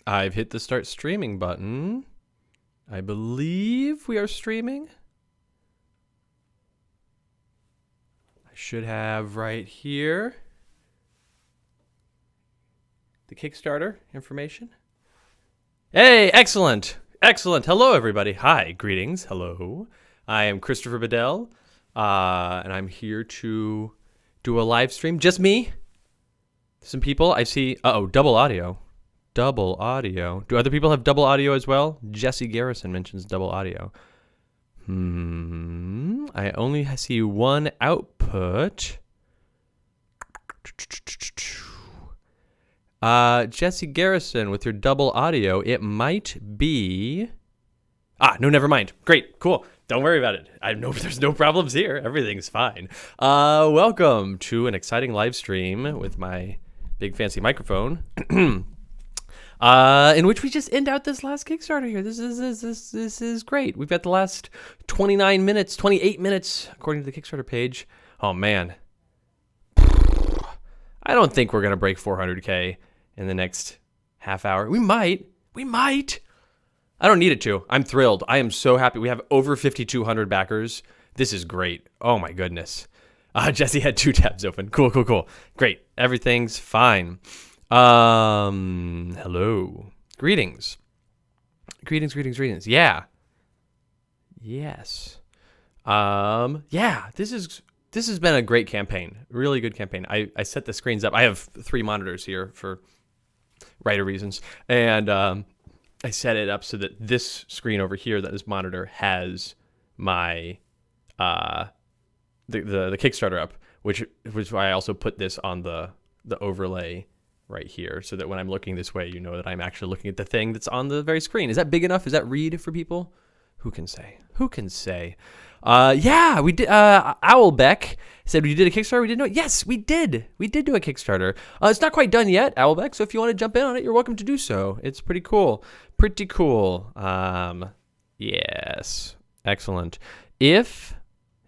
I've hit the start streaming button. I believe we are streaming. I should have right here the Kickstarter information. Hey, excellent. Excellent. Hello, everybody. Hi, greetings. Hello. I am Christopher Bedell, and I'm here to do a live stream. Just me. Some people I see. Double audio. Double audio. Do other people have double audio as well? Jesse Garrison mentions double audio. I only see one output. Jesse Garrison with your double audio. It might be. No, never mind. Great, cool. Don't worry about it. I know there's no problems here. Everything's fine. Welcome to an exciting live stream with my big fancy microphone, in which we just end out this last Kickstarter here. This is great. We've got the last 28 minutes according to the Kickstarter page. Oh man, I don't think we're gonna break 400K in the next half hour. We might. I don't need it to. I'm thrilled. I am so happy. We have over 5,200 backers. This is great. Oh my goodness. Jesse had 2 tabs open. Cool. Great. Everything's fine. Hello. Greetings. Yeah. Yes. Yeah, this has been a great campaign. Really good campaign. I set the screens up. I have 3 monitors here for writer reasons. And I set it up so that this screen over here, that this monitor has my the Kickstarter up, which is why I also put this on the overlay right here, so that when I'm looking this way, you know that I'm actually looking at the thing that's on the very screen. Is that big enough? Is that read for people? Who can say? Yeah, we did. Owlbeck said we did a Kickstarter. We didn't know. Yes, we did. We did do a Kickstarter. It's not quite done yet, Owlbeck. So if you want to jump in on it, you're welcome to do so. It's pretty cool. Yes, excellent. If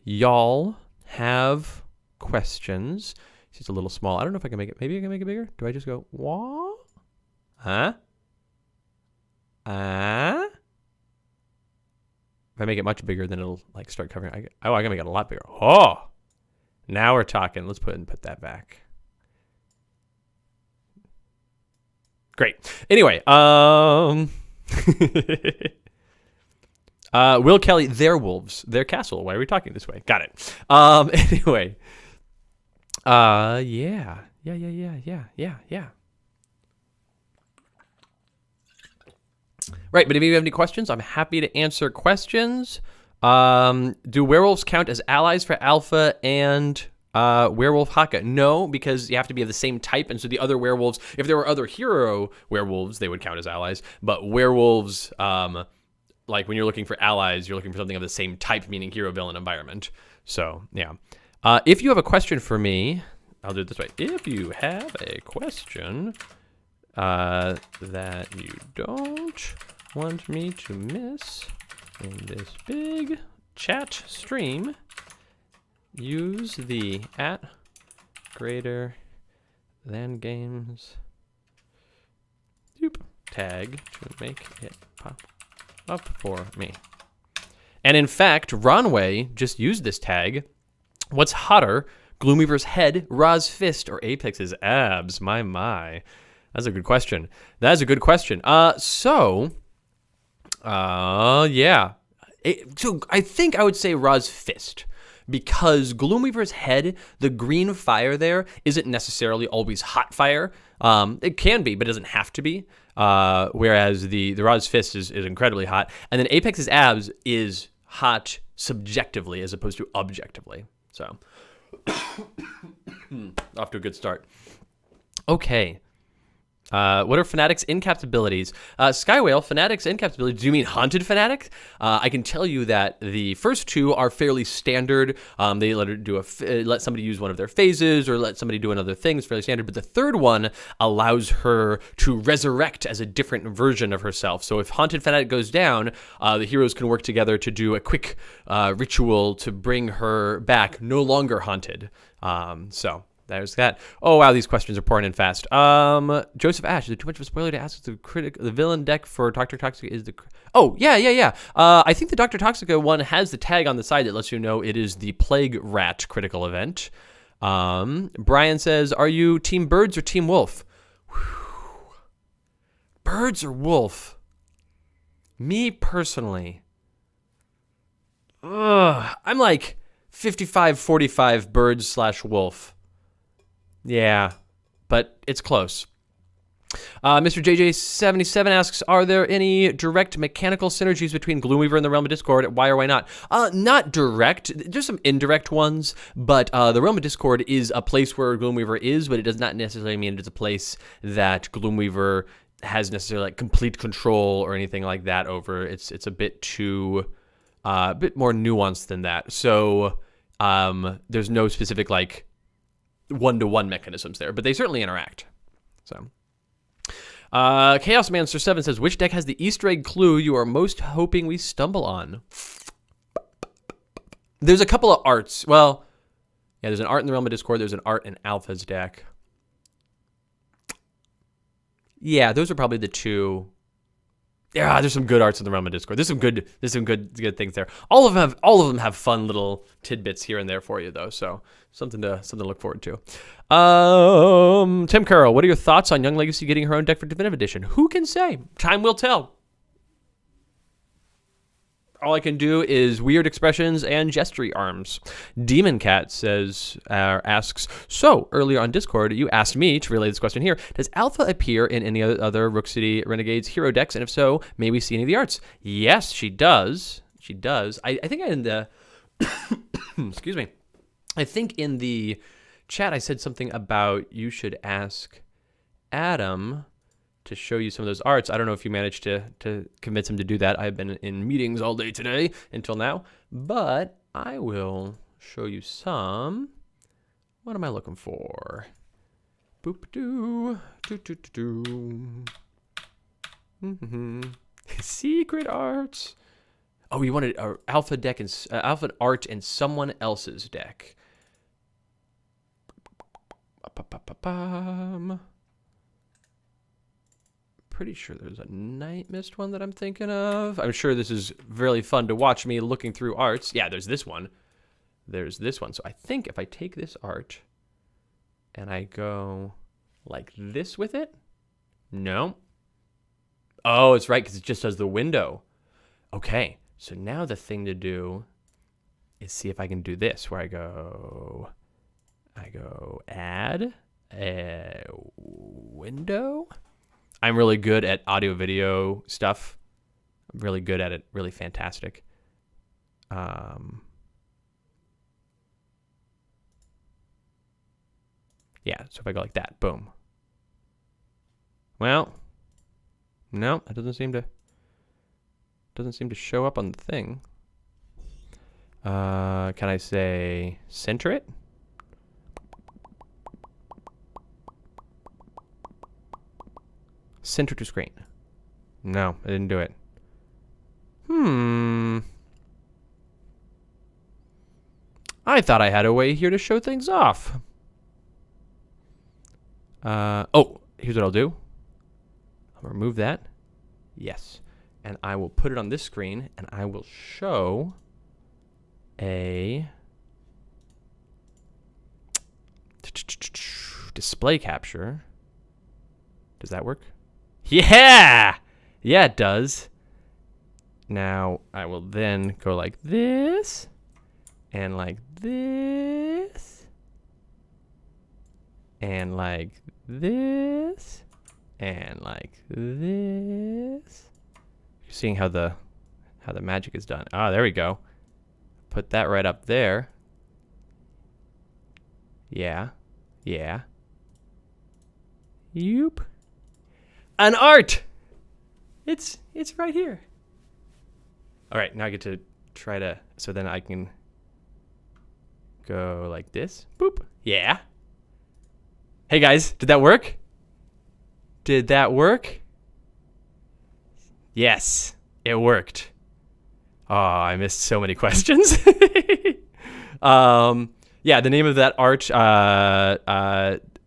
y'all have questions, it's a little small. I don't know if I can make it. Maybe I can make it bigger. Do I just go what? Huh? If I make it much bigger, then it'll like start covering. I can make it a lot bigger. Oh, now we're talking. Let's put that back. Great. Anyway, Will Kelly, their wolves, their castle. Why are we talking this way? Got it. Anyway, yeah. Right, but if you have any questions, I'm happy to answer questions. Do werewolves count as allies for Alpha and Werewolf Haka? No, because you have to be of the same type, and so the other werewolves, if there were other hero werewolves, they would count as allies. But werewolves, like when you're looking for allies, you're looking for something of the same type, meaning hero, villain, environment. So, yeah. If you have a question for me, I'll do it this way. If you have a question that you don't want me to miss in this big chat stream, use the @GreaterThanGames tag to make it pop up for me. And in fact, Ronway just used this tag. What's hotter, Gloom Weaver's head, Ra's fist, or Apex's abs? My. That's a good question. Yeah. So I think I would say Ra's fist, because Gloom Weaver's head, the green fire there, isn't necessarily always hot fire. It can be, but it doesn't have to be. Whereas the Ra's fist is incredibly hot. And then Apex's abs is hot subjectively as opposed to objectively. So, off to a good start. Okay. What are Fanatic's in-caps abilities? Skywhale, Fanatic's in-caps abilities. Do you mean Haunted Fanatic? I can tell you that the first 2 are fairly standard. They let her do let somebody use one of their phases or let somebody do another thing. It's fairly standard. But the third one allows her to resurrect as a different version of herself. So if Haunted Fanatic goes down, the heroes can work together to do a quick ritual to bring her back, no longer haunted. So there's that. Oh, wow, these questions are pouring in fast. Joseph Ash, is it too much of a spoiler to ask if the villain deck for Dr. Toxica is the... Oh, yeah. I think the Dr. Toxica one has the tag on the side that lets you know it is the Plague Rat critical event. Brian says, are you Team Birds or Team Wolf? Whew. Birds or Wolf? Me personally... I'm like 55-45 birds/wolf. Yeah, but it's close. Mr. JJ77 asks, are there any direct mechanical synergies between Gloom Weaver and the Realm of Discord? Why or why not? Not direct. There's some indirect ones, but the Realm of Discord is a place where Gloom Weaver is, but it does not necessarily mean it's a place that Gloom Weaver has necessarily like complete control or anything like that over. It's a bit too... a bit more nuanced than that. So there's no specific like one-to-one mechanisms there, but they certainly interact. So Chaos Manster 7 says, which deck has the Easter egg clue you are most hoping we stumble on? There's a couple of arts. Well, yeah, there's an art in the Realm of Discord. There's an art in Alpha's deck. Yeah, those are probably the two. Yeah, there's some good arts in the Realm of Discord. There's some good things there. All of them have fun little tidbits here and there for you though. So something to look forward to. Tim Carroll, what are your thoughts on Young Legacy getting her own deck for Definitive Edition? Who can say? Time will tell. All I can do is weird expressions and gestury arms. Demon Cat asks, so earlier on Discord, you asked me to relay this question here. Does Alpha appear in any other Rook City Renegades hero decks? And if so, may we see any of the arts? Yes, she does. She does. I think in the, excuse me. I think in the chat I said something about you should ask Adam to show you some of those arts. I don't know if you managed to convince him to do that. I've been in meetings all day today until now, but I will show you some. What am I looking for? Boop-doo, doo-doo-doo-doo. Secret arts. Oh, you wanted an alpha deck and alpha art in someone else's deck. Pretty sure there's a Night Mist one that I'm thinking of. I'm sure this is really fun to watch me looking through arts. Yeah, there's this one. There's this one. So I think if I take this art and I go like this with it. No. Oh, it's right because it just does the window. Okay, so now the thing to do is see if I can do this where I go add a window. I'm really good at audio video stuff. I'm really good at it. Really fantastic. Yeah, so if I go like that, boom. Well, no, it doesn't seem to show up on the thing. Can I say center it? Center to screen. No, I didn't do it. I thought I had a way here to show things off. Oh, here's what I'll do. I'll remove that. Yes. And I will put it on this screen, and I will show a display capture. Does that work? Yeah! Yeah, it does. Now, I will then go like this, and like this, and like this, and like this. You're seeing how the magic is done. Ah, there we go. Put that right up there. Yeah. Yeah. Yoop. An art! It's right here. All right, now I get to try to, so then I can go like this. Boop. Yeah. Hey guys, did that work? Did that work? Yes, it worked. Oh, I missed so many questions. Yeah, Yeah, the name of that art,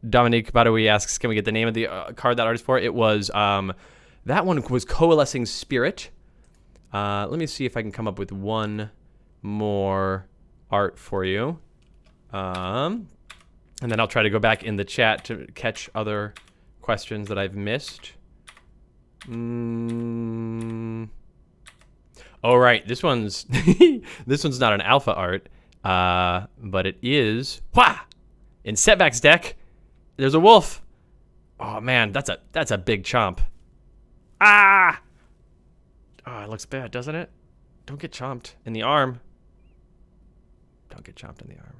Dominique Badawi asks, can we get the name of the card that art is for? It was, that one was Coalescing Spirit. Let me see if I can come up with one more art for you. And then I'll try to go back in the chat to catch other questions that I've missed. Oh, right. This one's this one's not an alpha art, but it is. Wah! In Setback's deck, there's a wolf. Oh man, that's a big chomp. Ah! Oh, it looks bad, doesn't it? Don't get chomped in the arm. Don't get chomped in the arm.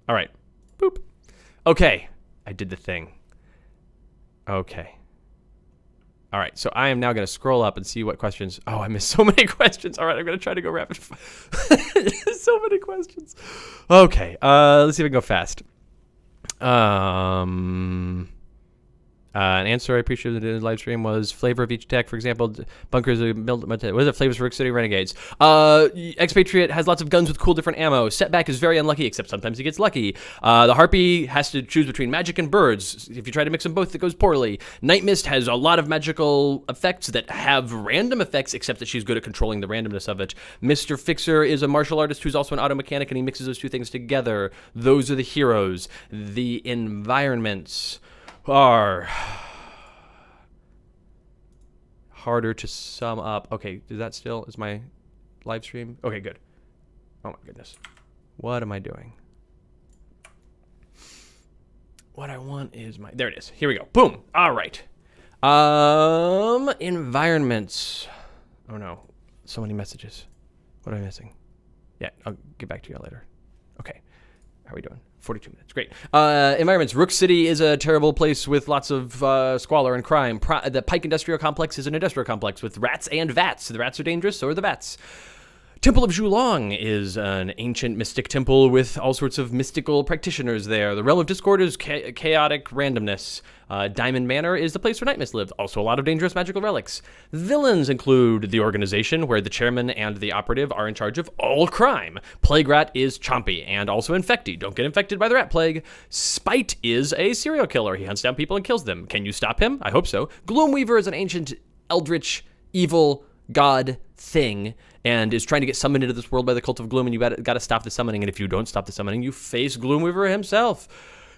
All right. Boop. Okay, I did the thing. Okay. All right, so I am now going to scroll up and see what questions. Oh, I missed so many questions. All right, I'm going to try to go rapid fire. So many questions. Okay, let's see if I can go fast. An answer I appreciated in the live stream was flavor of each deck. For example, bunkers. What is it? Flavors for Rook City Renegades. Expatriate has lots of guns with cool different ammo. Setback is very unlucky, except sometimes he gets lucky. The Harpy has to choose between magic and birds. If you try to mix them both, it goes poorly. Night Mist has a lot of magical effects that have random effects, except that she's good at controlling the randomness of it. Mr. Fixer is a martial artist who's also an auto mechanic, and he mixes those two things together. Those are the heroes. The environments are harder to sum up. Okay, is that still, is my live stream? Okay, good. Oh my goodness. What am I doing? What I want is my, there it is. Here we go. Boom. All right. Environments. Oh no. So many messages. What am I missing? Yeah, I'll get back to you later. Okay. How are we doing? 42 minutes. Great. Environments. Rook City is a terrible place with lots of squalor and crime. The Pike Industrial Complex is an industrial complex with rats and vats. The rats are dangerous, so are the vats. Temple of Zhulong is an ancient mystic temple with all sorts of mystical practitioners there. The Realm of Discord is chaotic randomness. Diamond Manor is the place where Night Mist lived. Also a lot of dangerous magical relics. Villains include the organization where the chairman and the operative are in charge of all crime. Plague Rat is chompy and also infecty. Don't get infected by the rat plague. Spite is a serial killer. He hunts down people and kills them. Can you stop him? I hope so. Gloom Weaver is an ancient eldritch evil god thing and is trying to get summoned into this world by the Cult of Gloom, and you got to stop the summoning, and if you don't stop the summoning, you face Gloom Weaver himself.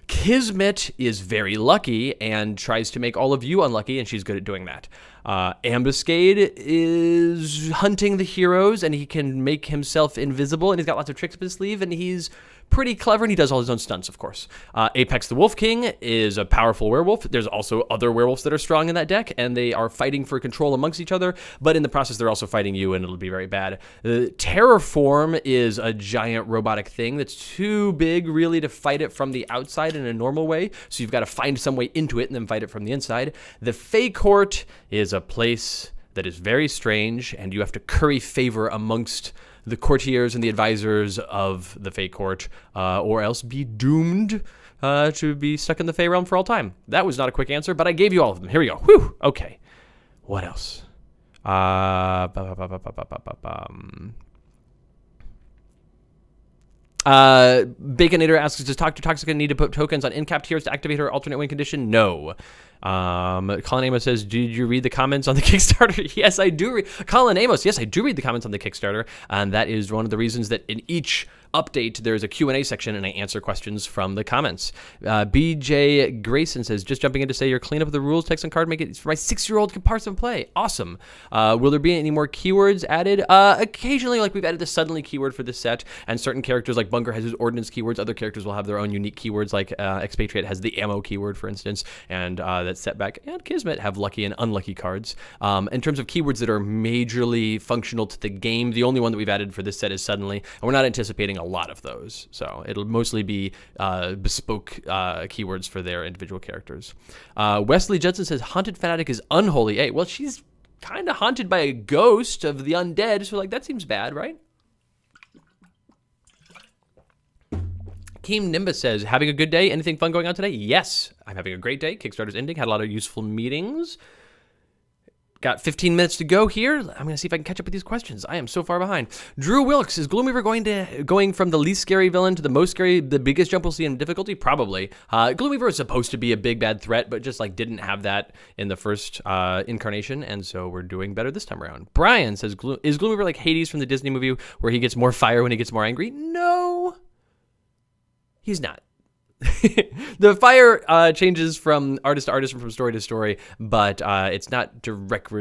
Kismet is very lucky and tries to make all of you unlucky, and she's good at doing that. Ambuscade is hunting the heroes, and he can make himself invisible, and he's got lots of tricks up his sleeve, and he's pretty clever, and he does all his own stunts, of course. Apex the Wolf King is a powerful werewolf. There's also other werewolves that are strong in that deck, and they are fighting for control amongst each other, but in the process, they're also fighting you, and it'll be very bad. Terrorform is a giant robotic thing that's too big, really, to fight it from the outside in a normal way, so you've got to find some way into it and then fight it from the inside. The Fey Court is a place that is very strange, and you have to curry favor amongst the courtiers and the advisors of the Fey Court, or else be doomed to be stuck in the Fey realm for all time. That was not a quick answer, but I gave you all of them. Here we go. Whew. Okay. What else? Baconator asks, does Talk to Toxica need to put tokens on in-capped tiers to activate her alternate win condition? No. Colin Amos says, did you read the comments on the Kickstarter? Yes, I do. Colin Amos, yes, I do read the comments on the Kickstarter. And that is one of the reasons that in each update, there's a Q&A section, and I answer questions from the comments. BJ Grayson says, just jumping in to say your clean up of the rules text and card make it for my 6-year-old can parse and play. Awesome. Will there be any more keywords added? Occasionally, like we've added the suddenly keyword for this set, and certain characters like Bunker has his ordnance keywords. Other characters will have their own unique keywords, like Expatriate has the ammo keyword, for instance, and that Setback and Kismet have lucky and unlucky cards. In terms of keywords that are majorly functional to the game, the only one that we've added for this set is suddenly, and we're not anticipating a lot of those, so it'll mostly be bespoke keywords for their individual characters. Wesley Judson says Haunted Fanatic is unholy. Hey, well, she's kind of haunted by a ghost of the undead, so like that seems bad, right? Keem Nimbus says, having a good day? Anything fun going on today? Yes, I'm having a great day. Kickstarter's ending. Had a lot of useful meetings. got 15 minutes to go here. I'm going to see if I can catch up with these questions. I am so far behind. Drew Wilkes, is Gloom Weaver going from the least scary villain to the most scary, the biggest jump we'll see in difficulty? Probably. Gloom Weaver is supposed to be a big bad threat, but just like didn't have that in the first incarnation, and so we're doing better this time around. Brian says, is Gloom Weaver like Hades from the Disney movie where he gets more fire when he gets more angry? No, he's not. The fire changes from artist to artist and from story to story, but it's not directly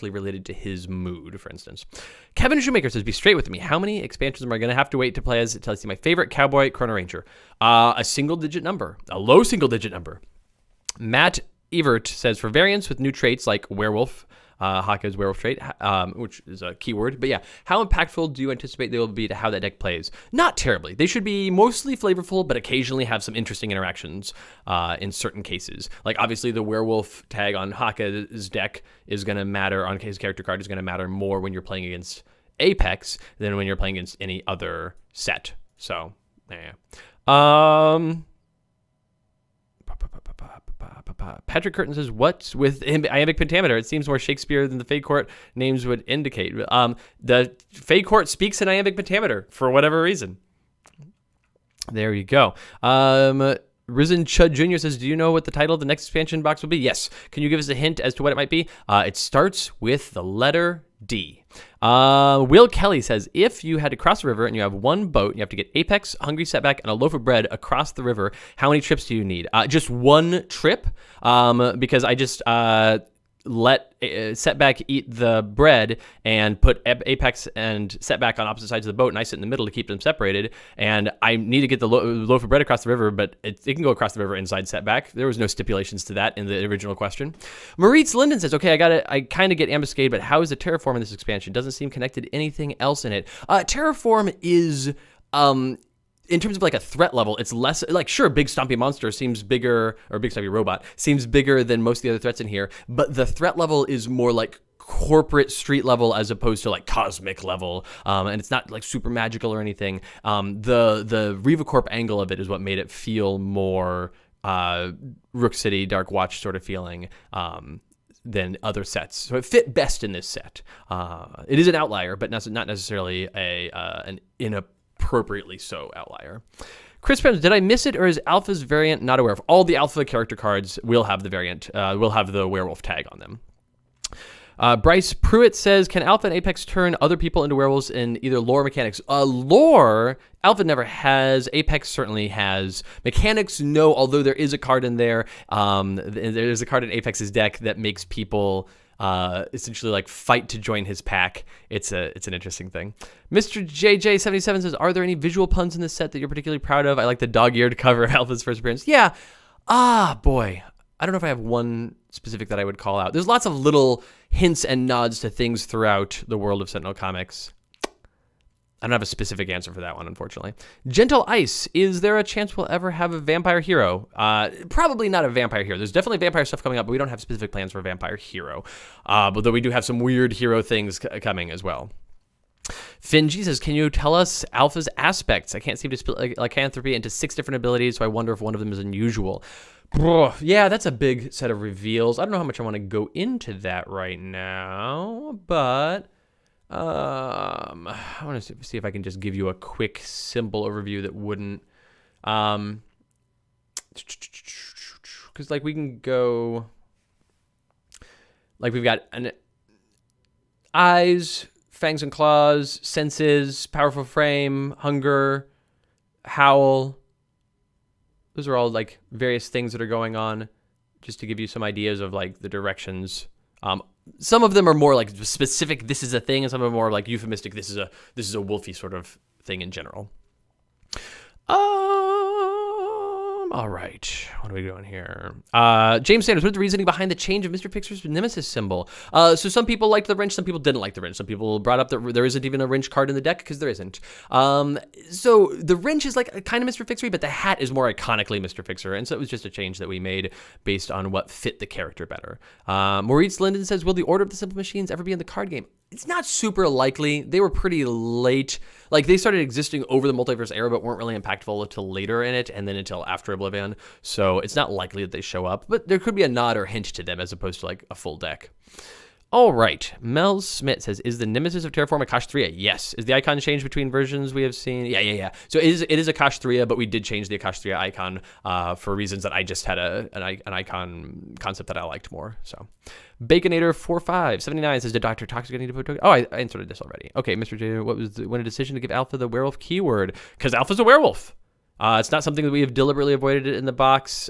related to his mood, for instance. Kevin Shoemaker says, be straight with me. How many expansions am I going to have to wait to play as until I see my favorite cowboy, Chrono Ranger? A single-digit number. A low single-digit number. Matt Evert says, for variants with new traits like Werewolf, Haka's Werewolf trait, which is a keyword. But yeah, how impactful do you anticipate they will be to how that deck plays? Not terribly. They should be mostly flavorful, but occasionally have some interesting interactions in certain cases. Like obviously the Werewolf tag on Haka's deck is going to matter, on his character card is going to matter more when you're playing against Apex than when you're playing against any other set. So, yeah. Patrick Curtin says, what's with iambic pentameter? It seems more Shakespeare than the Fey Court names would indicate. The Fey Court speaks in iambic pentameter for whatever reason. There you go. Risen Chud Jr. says, do you know what the title of the next expansion box will be? Yes. Can you give us a hint as to what it might be? It starts with the letter D. Will Kelly says, if you had to cross the river and you have one boat, you have to get Apex, Hungry Setback, and a loaf of bread across the river, how many trips do you need? Just one trip, because I just let Setback eat the bread and put Apex and Setback on opposite sides of the boat, and I sit in the middle to keep them separated, and I need to get the loaf of bread across the river, but it can go across the river inside Setback. There was no stipulations to that in the original question. Maurice Linden says, okay, I kind of get ambuscade, but how is the terraform in this expansion? Doesn't seem connected to anything else in it. Terraform is in terms of like a threat level, it's less like, sure, big stompy monster seems bigger, or big stompy robot seems bigger than most of the other threats in here, but the threat level is more like corporate street level as opposed to like cosmic level, and it's not like super magical or anything. The Riva Corp angle of it is what made it feel more Rook City Dark Watch sort of feeling than other sets, so it fit best in this set. It is an outlier, but not necessarily an inappropriately so outlier. Chris Pence, did I miss it, or is Alpha's variant not aware of? All the Alpha character cards will have the variant, will have the Werewolf tag on them. Bryce Pruitt says, can Alpha and Apex turn other people into werewolves in either lore or mechanics? Lore, Alpha never has. Apex certainly has. Mechanics, no, although there is a card in there. There's a card in Apex's deck that makes people essentially like fight to join his pack. It's an interesting thing. Mr. JJ77 says, are there any visual puns in this set that you're particularly proud of? I like the dog-eared cover of Alpha's first appearance. Yeah. Boy. I don't know if I have one specific that I would call out. There's lots of little hints and nods to things throughout the world of Sentinel Comics. I don't have a specific answer for that one, unfortunately. Gentle Ice, is there a chance we'll ever have a vampire hero? Probably not a vampire hero. There's definitely vampire stuff coming up, but we don't have specific plans for a vampire hero. Although we do have some weird hero things coming as well. Finn G says, can you tell us Alpha's aspects? I can't seem to split lycanthropy into 6 different abilities, so I wonder if one of them is unusual. Yeah, that's a big set of reveals. I don't know how much I want to go into that right now, but I want to see if I can just give you a quick, simple overview that wouldn't, because like we can go, like we've got eyes, fangs and claws, senses, powerful frame, hunger, howl. Those are all like various things that are going on, just to give you some ideas of like the directions. Some of them are more like specific, this is a thing, and some of them are more like euphemistic, this is a wolfy sort of thing in general. All right, what are we doing here? James Sanders, what's the reasoning behind the change of Mr. Fixer's Nemesis symbol? So some people liked the wrench, some people didn't like the wrench. Some people brought up that there isn't even a wrench card in the deck because there isn't. So the wrench is like a kind of Mr. Fixery, but the hat is more iconically Mr. Fixer, and so it was just a change that we made based on what fit the character better. Maurice Linden says, will the Order of the Simple Machines ever be in the card game? It's not super likely. They were pretty late. Like, they started existing over the multiverse era, but weren't really impactful until later in it, and then until after Oblivion. So it's not likely that they show up, but there could be a nod or hint to them as opposed to like a full deck. All right. Mel Smith says, is the Nemesis of Terraform Akash 3? Yes. Is the icon changed between versions we have seen? Yeah. So it is Akash 3, but we did change the Akash 3 icon for reasons that I just had an icon concept that I liked more. So Baconator4579 says, did Dr. Toxic need to put token? Oh, I answered this already. Okay, Mr. J, when a decision to give Alpha the werewolf keyword? Because Alpha's a werewolf. It's not something that we have deliberately avoided in the box.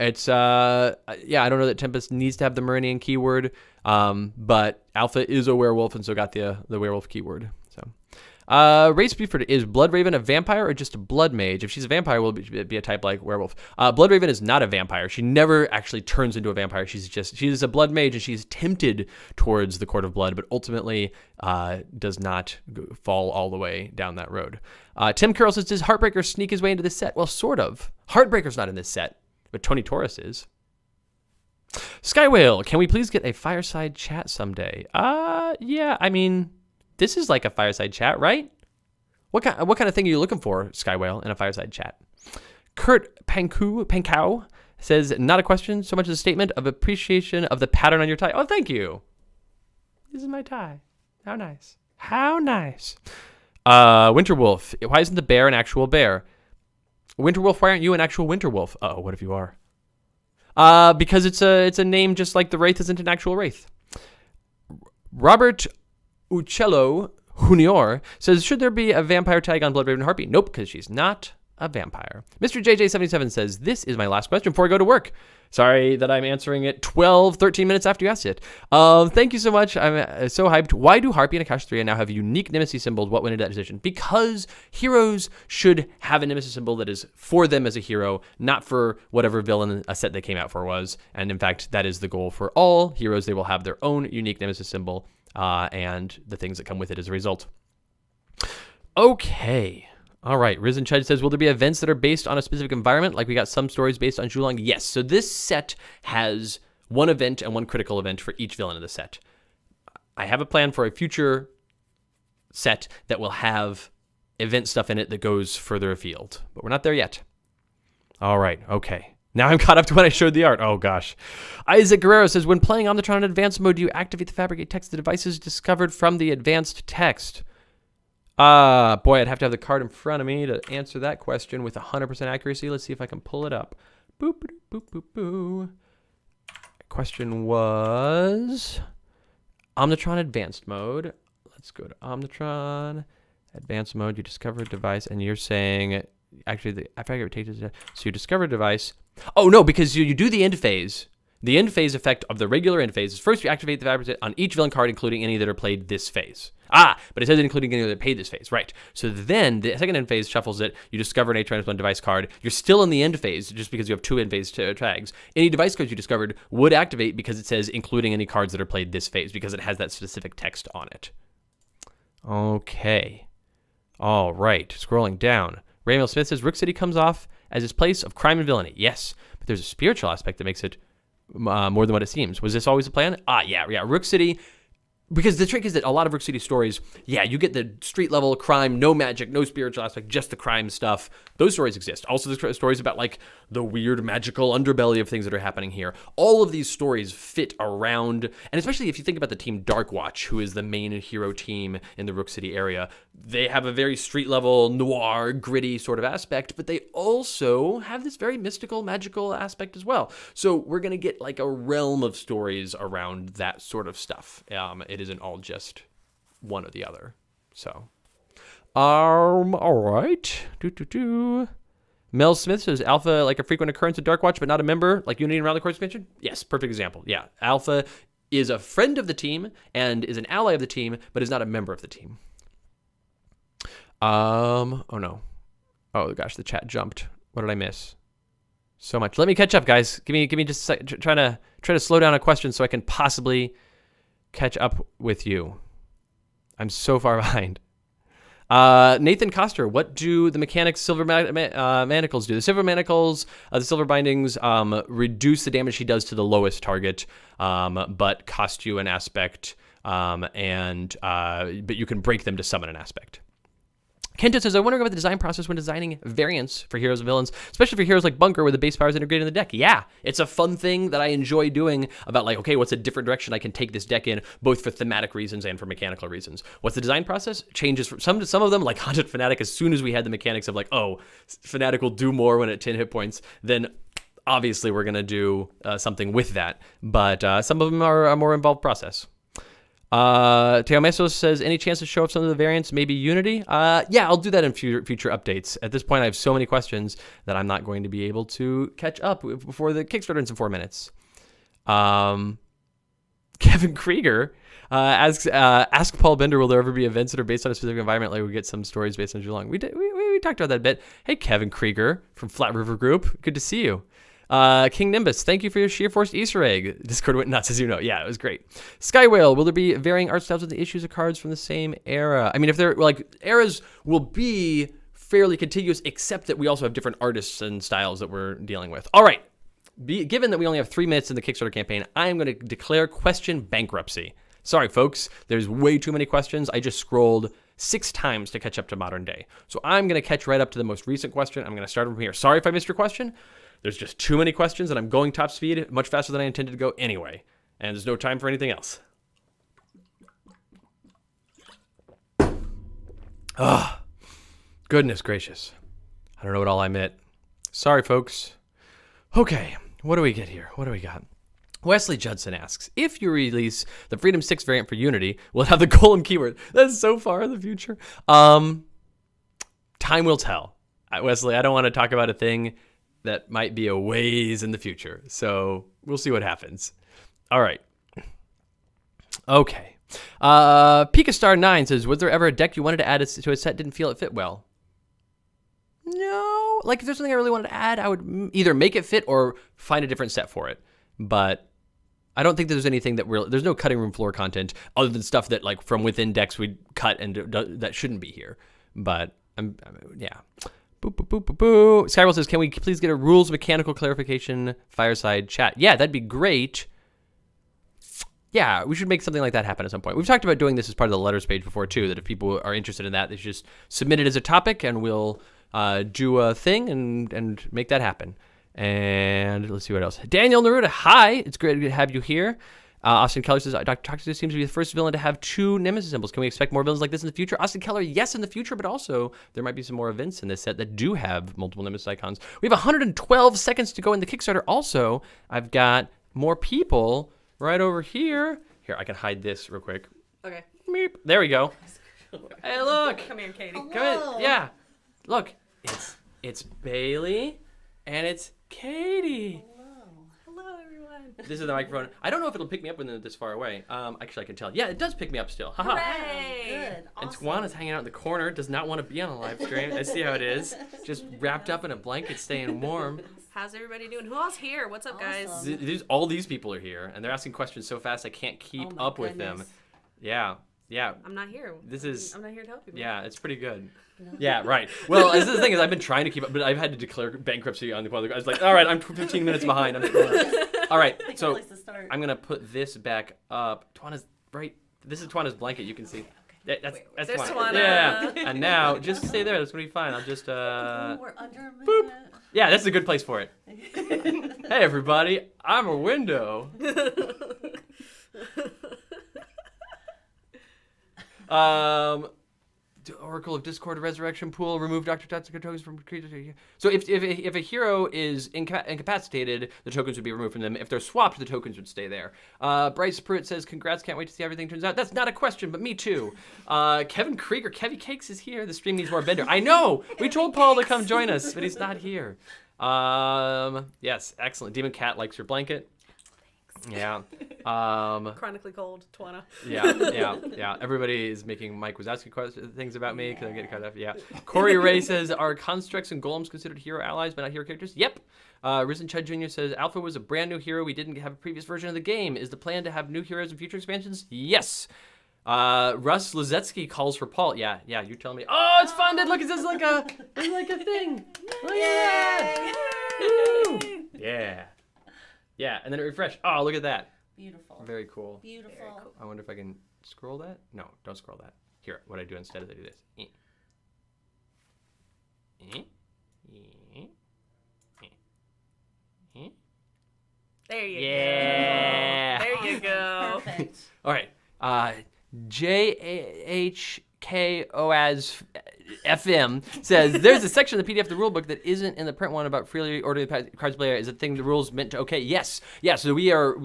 It's, I don't know that Tempest needs to have the Meridian keyword, but Alpha is a werewolf and so got the werewolf keyword. So, Race Buford, is Bloodraven a vampire or just a blood mage? If she's a vampire, will it be a type like werewolf? Bloodraven is not a vampire. She never actually turns into a vampire. She's a blood mage and she's tempted towards the Court of Blood, but ultimately does not fall all the way down that road. Tim Carroll says, does Heartbreaker sneak his way into this set? Well, sort of. Heartbreaker's not in this set. But Tony Torres is. Skywhale, can we please get a fireside chat someday? Yeah, I mean, this is like a fireside chat, right? What kind of thing are you looking for, Skywhale, in a fireside chat? Kurt Pankau says, not a question, so much as a statement of appreciation of the pattern on your tie. Oh, thank you. This is my tie. How nice. How nice. Winterwolf, why isn't the bear an actual bear? Winterwolf, why aren't you an actual Winterwolf? Uh-oh, what if you are? Because it's a name just like the Wraith isn't an actual Wraith. Robert Uccello Junior says, should there be a vampire tag on Bloodraven Harpy? Nope, because she's not a vampire. Mr. JJ77 says, this is my last question before I go to work. Sorry that I'm answering it 13 minutes after you asked it. Thank you so much. I'm so hyped. Why do Harpy and Akash 3 now have unique Nemesis symbols? What went into that decision? Because heroes should have a Nemesis symbol that is for them as a hero, not for whatever villain a set they came out for was. And in fact, that is the goal for all heroes. They will have their own unique Nemesis symbol and the things that come with it as a result. Okay. All right, Risen Chud says, will there be events that are based on a specific environment? Like we got some stories based on Zhulong? Yes, so this set has one event and one critical event for each villain in the set. I have a plan for a future set that will have event stuff in it that goes further afield, but we're not there yet. All right, okay. Now I'm caught up to when I showed the art. Oh, gosh. Isaac Guerrero says, when playing Omnitron in advanced mode, do you activate the fabricate text? The device is discovered from the advanced text. Boy, I'd have to have the card in front of me to answer that question with 100% accuracy. Let's see if I can pull it up. Boop, boop, boop, boop, boop. Question was Omnitron Advanced Mode. Let's go to Omnitron Advanced Mode. You discover a device, and you're saying, actually, I forget what it takes. So you discover a device. Oh, no, because you do the end phase. The end phase effect of the regular end phase is first you activate the fabricate on each villain card, including any that are played this phase. But it says including any that are played this phase. Right. So then the second end phase shuffles it. You discover an H-1 device card. You're still in the end phase just because you have two end phase tags. Any device cards you discovered would activate because it says including any cards that are played this phase because it has that specific text on it. Okay. All right. Scrolling down. Raymond Smith says Rook City comes off as its place of crime and villainy. Yes. But there's a spiritual aspect that makes it more than what it seems. Was this always the plan? Yeah. Rook City, because the trick is that a lot of Rook City stories, you get the street level crime, no magic, no spiritual aspect, just the crime stuff. Those stories exist. Also, the stories about like the weird magical underbelly of things that are happening here. All of these stories fit around, and especially if you think about the team Darkwatch, who is the main hero team in the Rook City area, they have a very street level, noir, gritty sort of aspect, but they also have this very mystical, magical aspect as well. So we're going to get like a realm of stories around that sort of stuff. It isn't all just one or the other. So, all right. Mel Smith says, Alpha like a frequent occurrence in Darkwatch, but not a member, like Unity and Round the Core expansion? Yes, perfect example. Yeah, Alpha is a friend of the team and is an ally of the team, but is not a member of the team. Oh no. Oh gosh, the chat jumped. What did I miss? So much. Let me catch up, guys. Give me just a second. Try to slow down a question so I can possibly catch up with you. I'm so far behind. Nathan Koster, what do the mechanics silver manacles do? The silver manacles, the silver bindings reduce the damage he does to the lowest target, but cost you an aspect, but you can break them to summon an aspect. Kenta says, I wonder about the design process when designing variants for heroes and villains, especially for heroes like Bunker, where the base power is integrated in the deck. Yeah, it's a fun thing that I enjoy doing about like, okay, what's a different direction I can take this deck in, both for thematic reasons and for mechanical reasons. What's the design process? Changes from some of them, like Haunted Fanatic, as soon as we had the mechanics of like, oh, Fanatic will do more when at 10 hit points, then obviously we're going to do something with that. But some of them are a more involved process. Teo Meso says, any chance to show up some of the variants, maybe Unity? Yeah, I'll do that in future updates. At this point, I have so many questions that I'm not going to be able to catch up before the Kickstarter ends in 4 minutes. Kevin Krieger asks, ask Paul Bender, will there ever be events that are based on a specific environment, like we get some stories based on Geelong? We talked about that a bit. Hey, Kevin Krieger from Flat River Group. Good to see you. King Nimbus, thank you for your Sheer Force Easter egg. Discord went nuts, as you know. Yeah, it was great. Skywhale, will there be varying art styles with the issues of cards from the same era? I mean, if they're like, eras will be fairly contiguous, except that we also have different artists and styles that we're dealing with. All right. Given that we only have 3 minutes in the Kickstarter campaign, I am going to declare question bankruptcy. Sorry, folks. There's way too many questions. I just scrolled 6 times to catch up to modern day. So I'm going to catch right up to the most recent question. I'm going to start from here. Sorry if I missed your question. There's just too many questions, and I'm going top speed much faster than I intended to go anyway. And there's no time for anything else. Ah, goodness gracious. I don't know what all I meant. Sorry, folks. Okay, what do we get here? What do we got? Wesley Judson asks, if you release the Freedom 6 variant for Unity, will it have the Golem keyword? That's so far in the future. Time will tell. Wesley, I don't want to talk about a thing that might be a ways in the future. So we'll see what happens. All right. Okay. Pika Star 9 says, was there ever a deck you wanted to add to a set didn't feel it fit well? No. Like, if there's something I really wanted to add, I would either make it fit or find a different set for it. But I don't think there's anything that there's no cutting room floor content other than stuff that, like, from within decks we'd cut and that shouldn't be here. But, yeah. Boop, boop, boop, boop, boop. Skywell says, can we please get a rules mechanical clarification fireside chat? Yeah, that'd be great. Yeah, we should make something like that happen at some point. We've talked about doing this as part of the letters page before, too, that if people are interested in that, they should just submit it as a topic, and we'll do a thing and make that happen. And let's see what else. Daniel Naruda, hi. It's great to have you here. Austin Keller says, Dr. Toxic seems to be the first villain to have 2 Nemesis symbols. Can we expect more villains like this in the future? Austin Keller, yes, in the future, but also there might be some more events in this set that do have multiple Nemesis icons. We have 112 seconds to go in the Kickstarter. Also, I've got more people right over here. Here, I can hide this real quick. Okay. Meep. There we go. Hey, look. Come here, Katie. Come in. Yeah. Look, it's Bailey and it's Katie. Hello, everyone. This is the microphone. I don't know if it'll pick me up when they're this far away. Actually, I can tell. Yeah, it does pick me up still. Haha. Hooray! Good. And Awesome. Twan is hanging out in the corner. Does not want to be on a live stream. I see how it is. Just wrapped up in a blanket, staying warm. How's everybody doing? Who else here? What's up, guys? Awesome. All these people are here, and they're asking questions so fast I can't keep Oh my up with them. goodness. Yeah. I'm not here. I'm not here to help you. Yeah, it's pretty good. No. Yeah, right. Well, the thing is, I've been trying to keep up, but I've had to declare bankruptcy on the quality. I was like, all right, I'm 15 minutes behind. All right, Pick a so place to start. I'm gonna put this back up. Twana's right. This is Twana's blanket. You can see. That's There's Twana. Twana. Yeah. And now, just stay there. That's gonna be fine. I'll just We're under a boop. minute. Yeah, that's a good place for it. Hey, everybody. I'm a window. Oracle of Discord Resurrection Pool, remove Dr. Tatsuka tokens from creatures. So if a hero is incapacitated, the tokens would be removed from them. If they're swapped, the tokens would stay there. Bryce Pruitt says, congrats, can't wait to see how everything turns out. That's not a question, but me too. Kevin Krieger, Kevy Cakes is here. The stream needs more Bender. I know! We told Paul to come join us, but he's not here. Yes, excellent. Demon Cat likes your blanket. Yeah. Chronically cold, Twana. Yeah. Everybody is making Mike Wazowski things about me because I'm getting cut off. Yeah. Corey Ray says, are constructs and golems considered hero allies but not hero characters? Yep. Risen Chud Jr. says, Alpha was a brand new hero. We didn't have a previous version of the game. Is the plan to have new heroes in future expansions? Yes. Russ Lizetsky calls for Paul. Yeah, you're telling me. Oh, it's funded. Look, it's like a thing. Look at that. Woo. Yeah. Yeah, and then it refreshed. Oh, look at that. Beautiful. Very cool. Beautiful. Very cool. I wonder if I can scroll that. No, don't scroll that. Here, what I do instead is I do this. There you Yeah. go. There you go. Perfect. All right. JHKO FM says there's a section of the PDF of the rulebook that isn't in the print one about freely ordering the cards player. Is a thing the rules meant to? Okay, yes. So we are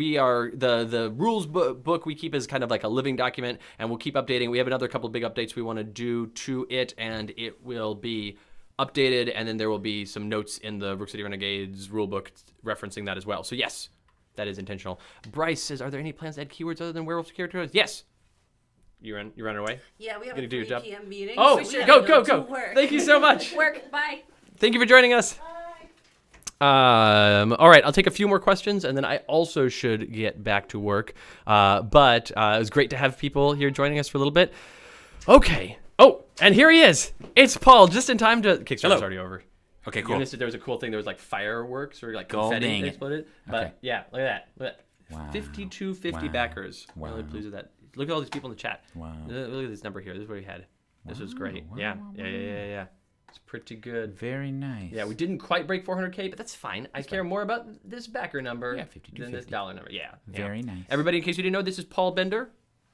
the rules book we keep as kind of like a living document, and we'll keep updating. We have another couple of big updates we want to do to it, and it will be updated, and then there will be some notes in the Rook City Renegades rulebook referencing that as well. So yes, that is intentional. Bryce says, are there any plans to add keywords other than werewolf characters? Yes. You running away? Yeah, we have Gonna a do your 3 job? p.m. meeting. Oh, so go. Thank you so much. Work. Bye. Thank you for joining us. Bye. All right, I'll take a few more questions, and then I also should get back to work. But it was great to have people here joining us for a little bit. Okay. Oh, and here he is. It's Paul, just in time to... Kickstarter's already over. Okay, You cool. missed it. There was a cool thing. There was like fireworks or like confetti dang that it. exploded. But Okay. yeah, look at that. Wow. 5250 Wow. backers. I'm really Wow. pleased with that. Look at all these people in the chat. Wow. Look at this number here. This is what we had. This was great. Wow, Yeah. wow, Yeah. It's pretty good. Very nice. Yeah, we didn't quite break 400K, but that's fine. I care more about this backer number Yeah, than this 5250. dollar number. Yeah. Very nice. Everybody, in case you didn't know, this is Paul Bender,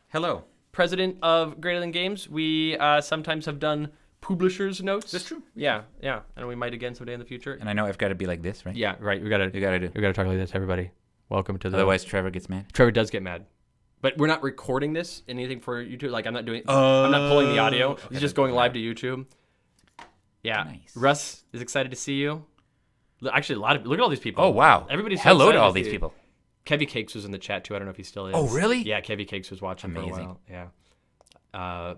Hello. president of Greater Than Games. We sometimes have done publishers notes. That's true. Yeah. And we might again someday in the future. And I know I've got to be like this, right? Yeah, right. We gotta talk like this, everybody. Welcome to the. Otherwise, Trevor gets mad. Trevor does get mad, but we're not recording this anything for YouTube. Like I'm not pulling the audio. Okay. It's just going live to YouTube. Yeah. Nice. Russ is excited to see you. Actually, look at all these people. Oh, wow. Everybody's so Hello to excited all see these you. people. Kevy Cakes was in the chat too. I don't know if he still is. Oh, really? Yeah, Kevy Cakes was watching for a Amazing. while. Yeah.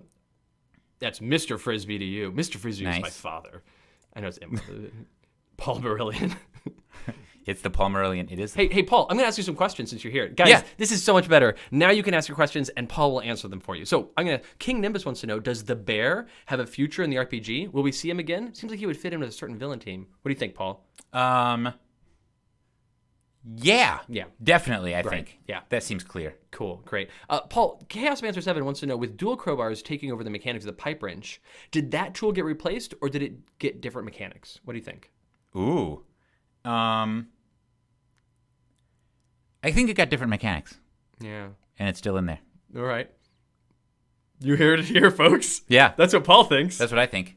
That's Mr. Frisbee to you. Mr. Frisbee is my Nice. father. I know it's Paul Barillion. It's the Palmerillion. It is. Hey, Paul, I'm going to ask you some questions since you're here. Guys, Yeah. This is so much better. Now you can ask your questions, and Paul will answer them for you. So King Nimbus wants to know, does the bear have a future in the RPG? Will we see him again? Seems like he would fit in with a certain villain team. What do you think, Paul? Yeah. Yeah. Definitely, I think. Yeah. That seems clear. Cool, great. Paul, Chaos Mancer 7 wants to know, with dual crowbars taking over the mechanics of the pipe wrench, did that tool get replaced, or did it get different mechanics? What do you think? Ooh. I think it got different mechanics, Yeah. and it's still in there. All right. You heard it here, folks. Yeah. That's what Paul thinks. That's what I think.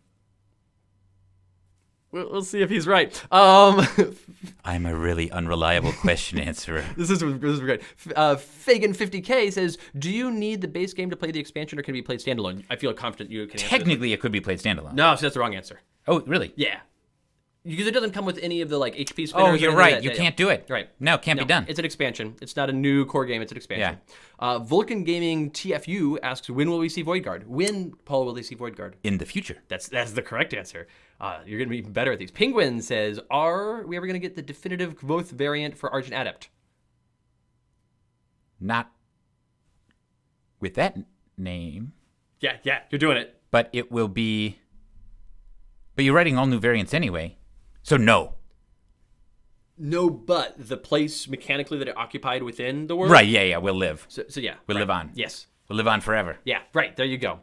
We'll see if he's right. I'm a really unreliable question answerer. This is great. Fagan50K says, do you need the base game to play the expansion, or can it be played standalone? I feel confident you can answer Technically, it could be played standalone. this. No, so that's the wrong answer. Oh, really? Yeah. Because it doesn't come with any of the HP spinners. Oh, or you're anything right. like You that. can't do it. Right. No, it can't be done. It's an expansion. It's not a new core game. It's an expansion. Vulcan Gaming TFU asks, when will we see Voidguard? When, Paul, will they see Voidguard? In the future. That's the correct answer. You're going to be even better at these. Penguin says, are we ever going to get the definitive Kvoth variant for Argent Adept? Not with that name. Yeah, you're doing it. But it will be... But you're writing all new variants anyway. So no. No, but the place mechanically that it occupied within the world. Right, yeah, we'll live. So yeah. We'll right. live on. Yes. We'll live on forever. Yeah, right. There you go.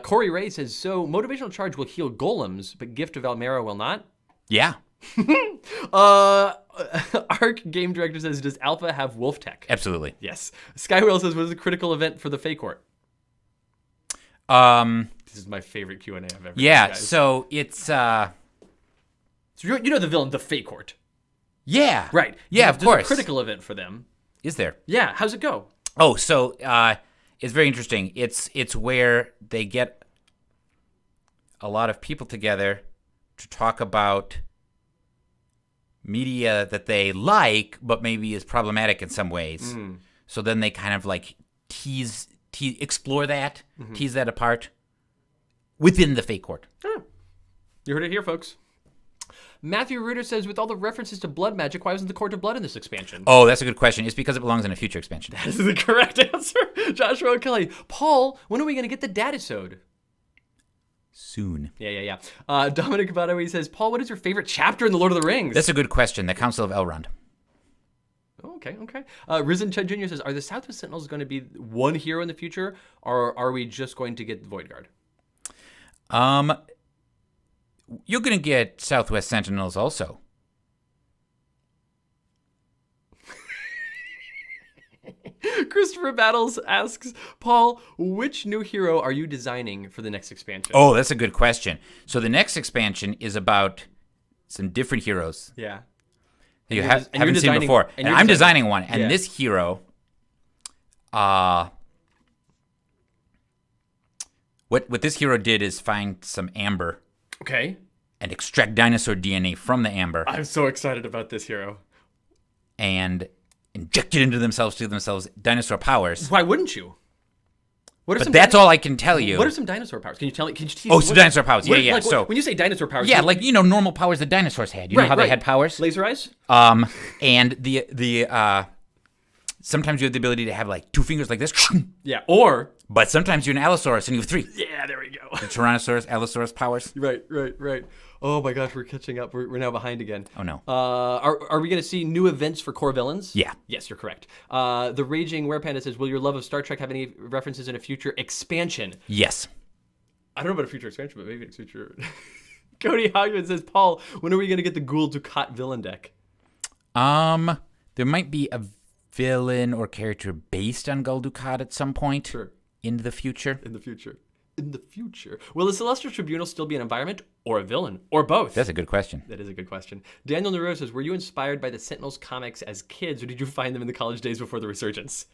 Corey Ray says, so motivational charge will heal golems, but gift of Almera will not? Yeah. Arc game director says, does Alpha have wolf tech? Absolutely. Yes. Skywheel says, what is the critical event for the Fey Court? This is my favorite Q&A I've ever Yeah, done, guys. so it's... So you know the villain, the Fey Court. Yeah. Right. Yeah, of There's course. a critical event for them. Is there? Yeah. How's it go? Oh, so it's very interesting. It's where they get a lot of people together to talk about media that they like, but maybe is problematic in some ways. So then they kind of like explore that, tease that apart within the Fey Court. Oh. You heard it here, folks. Matthew Reuter says, with all the references to blood magic, why wasn't the Court of Blood in this expansion? Oh, that's a good question. It's because it belongs in a future expansion. That is the correct answer. Joshua O'Kelly. Paul, when are we going to get the Datasode? Soon. Yeah. Dominic Badawi says, Paul, what is your favorite chapter in The Lord of the Rings? That's a good question. The Council of Elrond. Okay. Risen Chud Jr. says, are the Southwest Sentinels going to be one hero in the future, or are we just going to get the Void Guard? You're going to get Southwest Sentinels also. Christopher Battles asks, Paul, which new hero are you designing for the next expansion? Oh, that's a good question. So the next expansion is about some different heroes Yeah. that you you're haven't seen designing- before. and And you're I'm designing- designing one. And Yeah. this hero, what this hero did is find some amber Okay. and extract dinosaur DNA from the amber I'm so excited about this hero. and inject it into themselves to themselves dinosaur powers. Why wouldn't you? What are But some that's all I can tell you. What are some dinosaur powers? Can you tell me? Can you tease Oh, me some what- dinosaur powers. what- Yeah. like, So when you say dinosaur powers, yeah, like normal powers that dinosaurs had. You know how they had powers? Laser eyes. And the sometimes you have the ability to have like two fingers like this, Yeah. Or but sometimes you're an Allosaurus and you have three. yeah, there we go. The Tyrannosaurus, Allosaurus powers. Right. Oh my gosh, we're catching up. We're now behind again. Oh no. Are we going to see new events for core villains? Yeah. Yes, you're correct. The Raging Werepanda says, will your love of Star Trek have any references in a future expansion? Yes. I don't know about a future expansion, but maybe a future. Cody Hogman says, Paul, when are we going to get the Ghoul Dukat villain deck? There might be a villain or character based on Gul Dukat at some point. Sure. In the future. In the future. Will the Celestial Tribunal still be an environment or a villain or both? That's a good question. That is a good question. Daniel Nero says, were you inspired by the Sentinels comics as kids, or did you find them in the college days before the resurgence?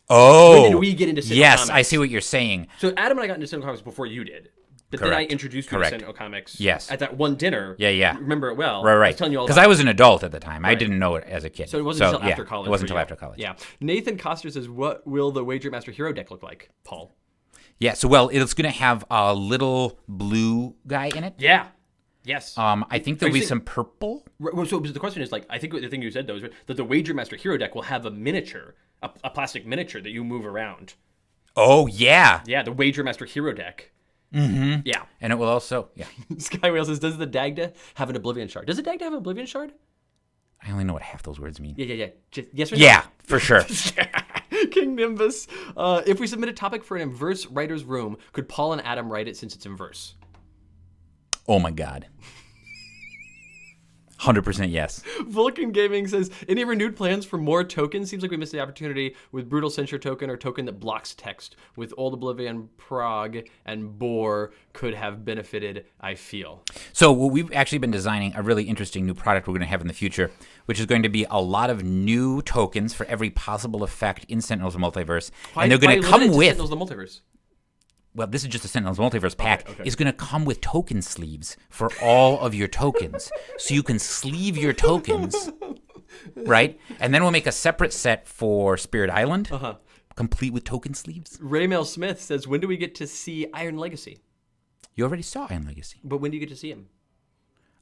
Oh. When did we get into Sentinel Yes, comics? I see what you're saying. So Adam and I got into Sentinel comics before you did. But then I Correct. introduced you to Correct. Sentinel comics Yes. at that one dinner. Yeah. You remember it well. Right. I was telling you all Because about I was an adult at the time. I Right. didn't know it as a kid. So it wasn't until yeah, after college. It wasn't for until you. after college. Yeah. Nathan Coster says, what will the Wager Master Hero deck look like, Paul? Yeah, so well, it's going to have a little blue guy in it. Yeah. Yes. I think there'll you be saying- some purple. Well, so the question is, like, I think the thing you said, though, is that the Wager Master Hero deck will have a miniature, a plastic miniature that you move around. Oh, yeah. Yeah, the Wager Master Hero deck. Mm-hmm. Yeah. And it will also, yeah. Skywhale says, does the Dagda have an Oblivion Shard? Does the Dagda have an Oblivion Shard? I only know what half those words mean. Yeah. Yes or no? Yeah, for sure. King Nimbus. If we submit a topic for an inverse writer's room, could Paul and Adam write it since it's inverse? Oh, my God. 100% yes. Vulcan Gaming says, any renewed plans for more tokens? Seems like we missed the opportunity with Brutal Censure token or token that blocks text. With Old Oblivion, Prague, and Boar could have benefited, I feel. So we've actually been designing a really interesting new product we're going to have in the future, which is going to be a lot of new tokens for every possible effect in Sentinels Multiverse. And they're going to come with... Sentinels the Multiverse? Well, this is just a Sentinels Multiverse pack. Okay. It's going to come with token sleeves for all of your tokens. So you can sleeve your tokens, right? And then we'll make a separate set for Spirit Island, complete with token sleeves. Raymail Smith says, when do we get to see Iron Legacy? You already saw Iron Legacy. But when do you get to see him?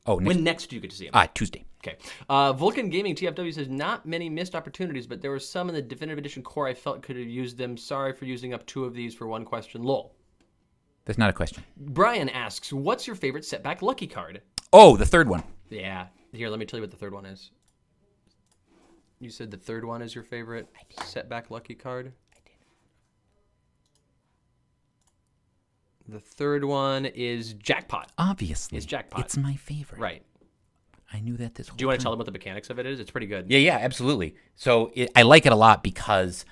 Oh, When next do you get to see him? Tuesday. Okay. Vulcan Gaming TFW says, not many missed opportunities, but there were some in the Definitive Edition core I felt could have used them. Sorry for using up 2 of these for one question. Lol. That's not a question. Brian asks, what's your favorite setback lucky card? Oh, the third one. Yeah. Here, let me tell you what the third one is. You said the third one is your favorite setback lucky card? I did. The third one is Jackpot. Obviously. It's Jackpot. It's my favorite. Right. I knew that this whole Do you want to time. tell them what the mechanics of it is? It's pretty good. Yeah, absolutely. So I like it a lot because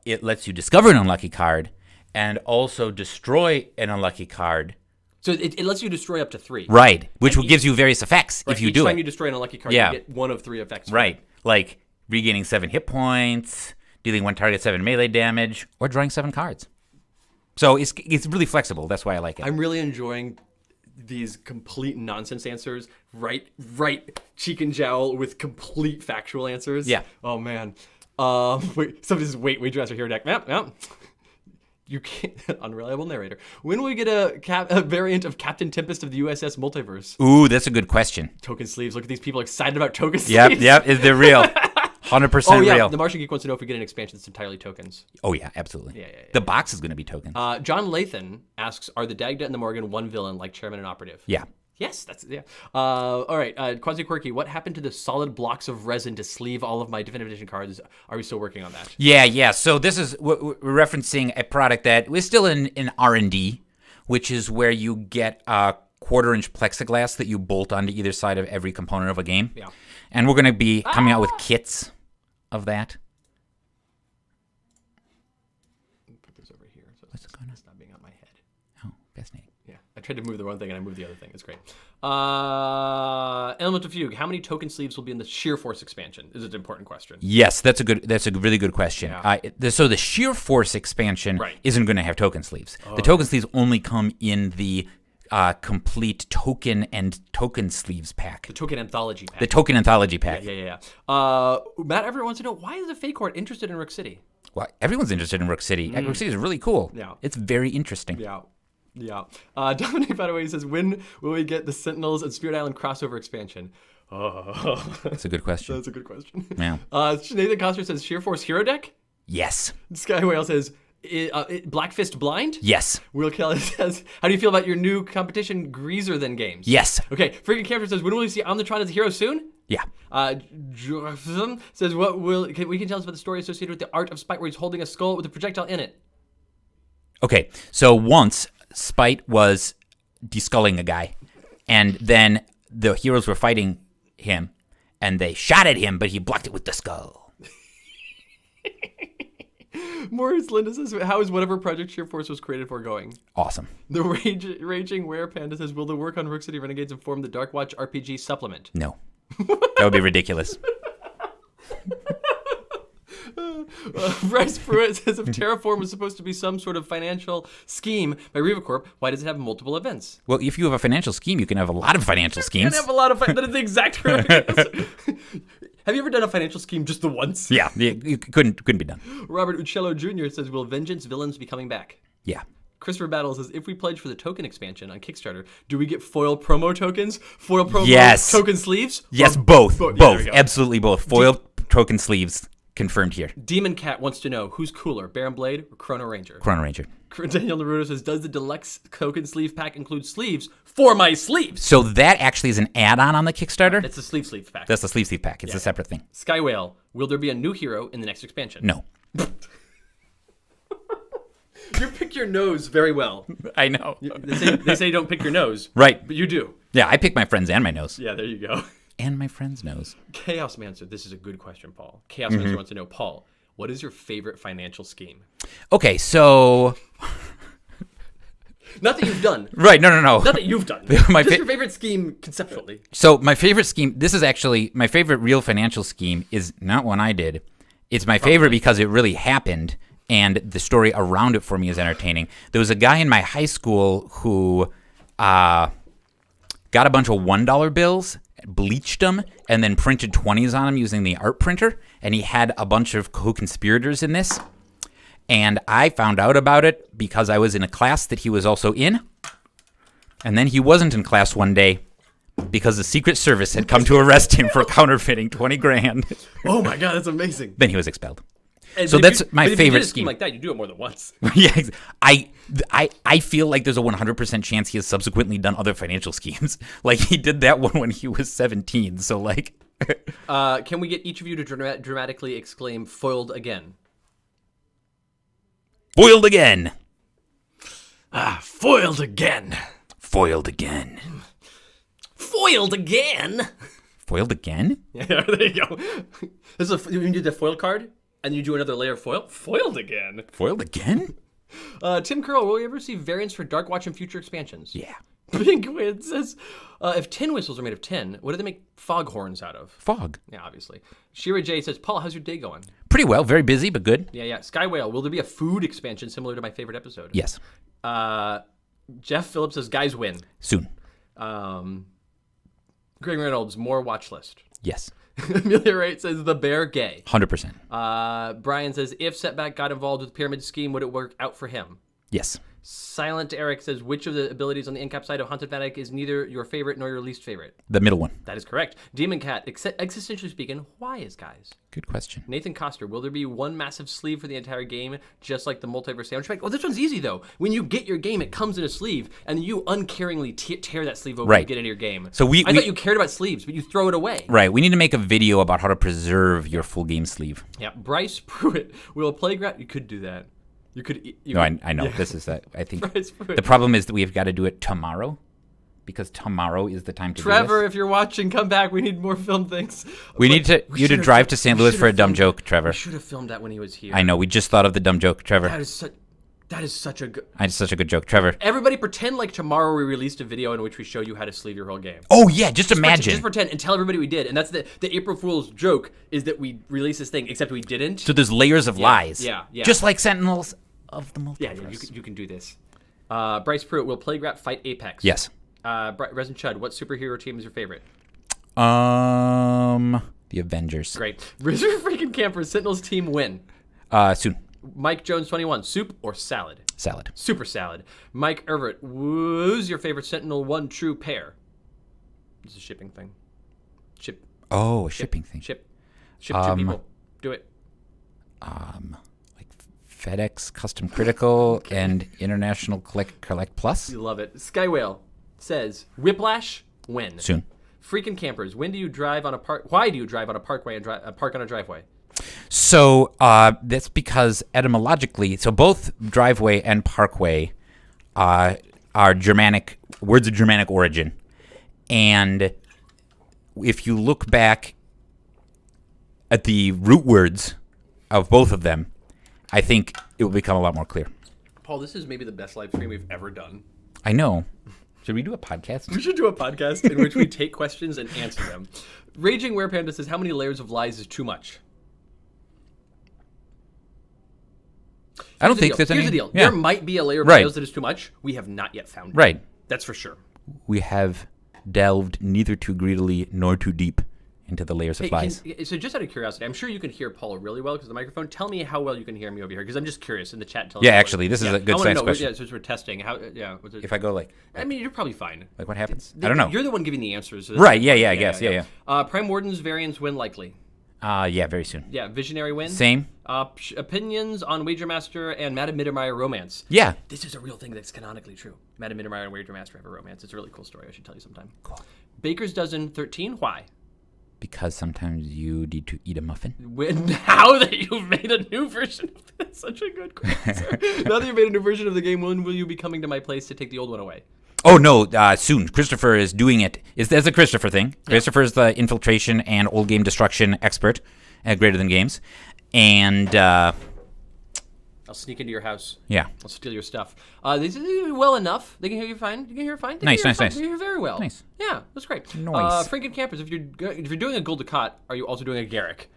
it lets you discover an unlucky card and also destroy an unlucky card. So it lets you destroy up to 3. Right, which gives you various effects Right, if you each do time it. you destroy an unlucky card, Yeah. you get 1 of 3 effects. Right, like regaining 7 hit points, dealing 1 target 7 melee damage, or drawing 7 cards. So it's really flexible. That's why I like it. I'm really enjoying these complete nonsense answers. Right, cheek and jowl with complete factual answers. Yeah. Oh man. Wait, somebody says, wait, Wager Master Hero deck. Yep. You can't. Unreliable narrator. When will we get a variant of Captain Tempest of the USS Multiverse? Ooh, that's a good question. Token sleeves. Look at these people excited about token sleeves. Yep, they're real. 100% Oh yeah, real. the Martian Geek wants to know if we get an expansion that's entirely tokens. Oh yeah, absolutely. Yeah. The box is going to be tokens. John Lathan asks, are the Dagda and the Morgan one villain like Chairman and Operative? Yeah. Yes, that's yeah. All right, Quasi Quirky, what happened to the solid blocks of resin to sleeve all of my Definitive Edition cards? Are we still working on that? Yeah. So this is we're referencing a product that was still in R&D, which is where you get a 1/4-inch plexiglass that you bolt onto either side of every component of a game. Yeah. And we're going to be coming out with kits of that. Put this over here so What's going on? it's not being on my head. Oh, fascinating. Yeah, I tried to move the one thing and I moved the other thing. It's great. Elemental Fugue. How many token sleeves will be in the Shear Force expansion? Is it an important question? Yes, that's a really good question. Yeah. So the Shear Force expansion Right. isn't going to have token sleeves. The token sleeves only come in the complete token sleeves pack. The token anthology pack. The token anthology pack. Yeah. Matt Everett wants to know, why is the Fake Court interested in Rook City? Well, everyone's interested in Rook City. Rook City is really cool. Yeah. It's very interesting. Yeah. Dominic, by the way, says, when will we get the Sentinels and Spirit Island crossover expansion? Oh, That's a good question. that's a good question. Yeah. Nathan Coster says, Shear Force Hero Deck? Yes. Sky Whale says, Black Fist Blind? Yes. Will Kelly says, how do you feel about your new competition, Greaser Than Games? Yes. Okay, Freaking Camper says, when will we see Omnitron as a hero soon? Yeah. Jonathan says, we can tell us about the story associated with the Art of Spite, where he's holding a skull with a projectile in it. Okay. So once Spite was desculling a guy, and then the heroes were fighting him, and they shot at him, but he blocked it with the skull. Maurice Linda says, how is whatever project Shear Force was created for going? Awesome. The Raging Were Panda says, will the work on Rook City Renegades inform the Dark Watch RPG supplement? No. That would be ridiculous. Bryce Pruitt says, if Terraform was supposed to be some sort of financial scheme by Riva Corp, why does it have multiple events? Well, if you have a financial scheme, you can have a lot of financial schemes. Have a lot of that is the exact correct answer. Have you ever done a financial scheme just the once? Yeah, it couldn't be done. Robert Uccello Jr. says, will Vengeance villains be coming back? Yeah. Christopher Battle says, if we pledge for the token expansion on Kickstarter, do we get foil promo tokens? Foil promo Yes. token sleeves? Yes, Or both. Yeah, there Both. we go. Absolutely both. Foil token sleeves confirmed here. Demon Cat wants to know, who's cooler, Baron Blade or Chrono Ranger? Chrono Ranger. Daniel Naruto says, does the deluxe token sleeve pack include sleeves for my sleeves? So that actually is an add-on on the Kickstarter. It's a sleeve pack. That's the sleeve pack. It's a separate thing. Sky Whale, will there be a new hero in the next expansion? No. You pick your nose very well. I know. They say don't pick your nose. Right. But you do. Yeah, I pick my friends and my nose. Yeah, there you go. And my friend's nose. Chaos Mancer, this is a good question, Paul. Chaos Mancer wants to know, Paul, what is your favorite financial scheme? Okay, so... Not that you've done. Right, no. Not that you've done. My Just fa- your favorite scheme conceptually. So my favorite scheme, this is actually, my favorite real financial scheme is not one I did. It's my favorite because it really happened, and the story around it for me is entertaining. There was a guy in my high school who got a bunch of $1 bills, bleached them, and then printed 20s on them using the art printer, and he had a bunch of co-conspirators in this. And I found out about it because I was in a class that he was also in. And then he wasn't in class one day because the Secret Service had come to arrest him for counterfeiting 20 grand. Oh my God, that's amazing. Then he was expelled. And So if that's you- my but if you favorite did a scheme scheme. like that, you do it more than once. Yeah, I feel like there's a 100% chance he has subsequently done other financial schemes. Like he did that one when he was 17. So like, Can we get each of you to dramatically exclaim "foiled again"? foiled again. Foiled again. Foiled again. Foiled again. Foiled again? Yeah, there you go. This is you do the foil card, and you do another layer of foil. Foiled again. Foiled again? Tim Curl, will we ever see variants for Dark Watch in future expansions? Yeah. Pinkwood says, if tin whistles are made of tin, what do they make foghorns out of? Fog. Yeah, obviously. Shira J says, Paul, how's your day going? Pretty well. Very busy, but good. Yeah. Sky Whale, will there be a food expansion similar to my favorite episode? Yes. Jeff Phillips says, guys win. Soon. Greg Reynolds, more watch list. Yes. Amelia Wright says the bear gay. 100%. Brian says if Setback got involved with the pyramid scheme, would it work out for him? Yes. Silent Eric says which of the abilities on the in-cap side of Haunted Fanatic is neither your favorite nor your least favorite? The middle one. That is correct. Demon Cat, existentially speaking, why is guys? Good question. Nathan Coster, will there be one massive sleeve for the entire game, just like the multiverse soundtrack? Oh, this one's easy, though. When you get your game, it comes in a sleeve, and you uncaringly tear that sleeve open Right. to get into your game. So I thought you cared about sleeves, but you throw it away. Right. We need to make a video about how to preserve your full game sleeve. Yeah. Bryce Pruitt, will Playground... You could do that. You could... No, I know. Yeah. This is that. I think Bryce Pruitt. The problem is that we've got to do it tomorrow, because tomorrow is the time to Trevor, do this. if you're watching, come back. We need more film things. We need you to drive to St. Louis for a dumb joke, Trevor. We should have filmed that when he was here. I know. We just thought of the dumb joke, Trevor. That is such a good... It's such a good joke, Trevor. Everybody pretend like tomorrow we released a video in which we show you how to sleeve your whole game. Oh, yeah. Just imagine. Just pretend and tell everybody we did. And that's the April Fool's joke, is that we released this thing, except we didn't. So there's layers of lies. Yeah. Just like Sentinels of the Multiverse. Yeah, you can do this. Bryce Pruitt, will Plaguerat fight Apex? Yes. Resin Chud, what superhero team is your favorite? The Avengers. Great. Rizzer freaking Camper, Sentinels team win. Soon. Mike Jones 21, soup or salad? Salad. Super salad. Mike Everett, who's your favorite Sentinel 1 true pair? It's a shipping thing. Oh, a shipping thing. Ship two people. Do it. Like FedEx Custom Critical and International Collect Plus. You love it. Skywhale says, Whiplash, when? Soon. Freaking Campers, when do you drive on a park? Why do you drive on a parkway and park on a driveway? So that's because etymologically, so both driveway and parkway are Germanic words of Germanic origin, and if you look back at the root words of both of them, I think it will become a lot more clear. Paul, this is maybe the best live stream we've ever done. I know. Should we do a podcast? We should do a podcast in which we take questions and answer them. Raging Werepanda says, how many layers of lies is too much? I don't think there's any. Here's the deal. Yeah. There might be a layer of Right. lies that is too much. We have not yet found it. Right. That's for sure. We have delved neither too greedily nor too deep into the layers of lies. So just out of curiosity, I'm sure you can hear Paul really well because of the microphone. Tell me how well you can hear me over here because I'm just curious in the chat. Tell us Yeah, how well actually, this is a good I wanna science know, question. Yeah, since we're testing. If I go like I mean, you're probably fine. what happens? I don't know. You're the one giving the answers. So Right, I guess. Yeah. Prime Warden's variants win likely. Yeah, very soon. Yeah, Visionary win. Same. Opinions on Wager Master and Madame Mittermeier romance. Yeah. This is a real thing that's canonically true. Madame Mittermeier and Wager Master have a romance. It's a really cool story. I should tell you sometime. Cool. Baker's Dozen 13. Why? Because sometimes you need to eat a muffin. Now that you've made a new version of this, such a good question. Now that you've made a new version of the game, when will you be coming to my place to take the old one away? Oh, no, soon. Christopher is doing it. There's a Christopher thing. Yeah. Christopher is the infiltration and old game destruction expert at Greater Than Games. And I'll sneak into your house. Yeah. I'll steal your stuff. They do well enough. They can hear you fine. You can hear fine. Nice. They hear very well. Nice. Yeah, that's great. Nice. Franken Campers, if you're doing a Gul Dukat, are you also doing a Garrick?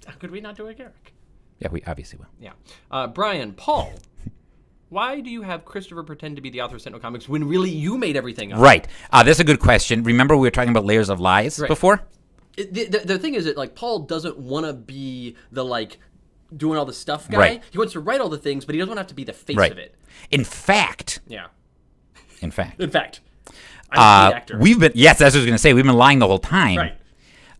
How could we not do a Garrick? Yeah, we obviously will. Yeah. Brian, Paul, why do you have Christopher pretend to be the author of Sentinel Comics when really you made everything up? Right. That's a good question. Remember we were talking about layers of lies before? The thing is that like Paul doesn't want to be the like doing all the stuff guy. Right. He wants to write all the things, but he doesn't want to have to be the face of it. In fact. Yeah. In fact. I'm a paid actor. Yes, that's what I was going to say. We've been lying the whole time.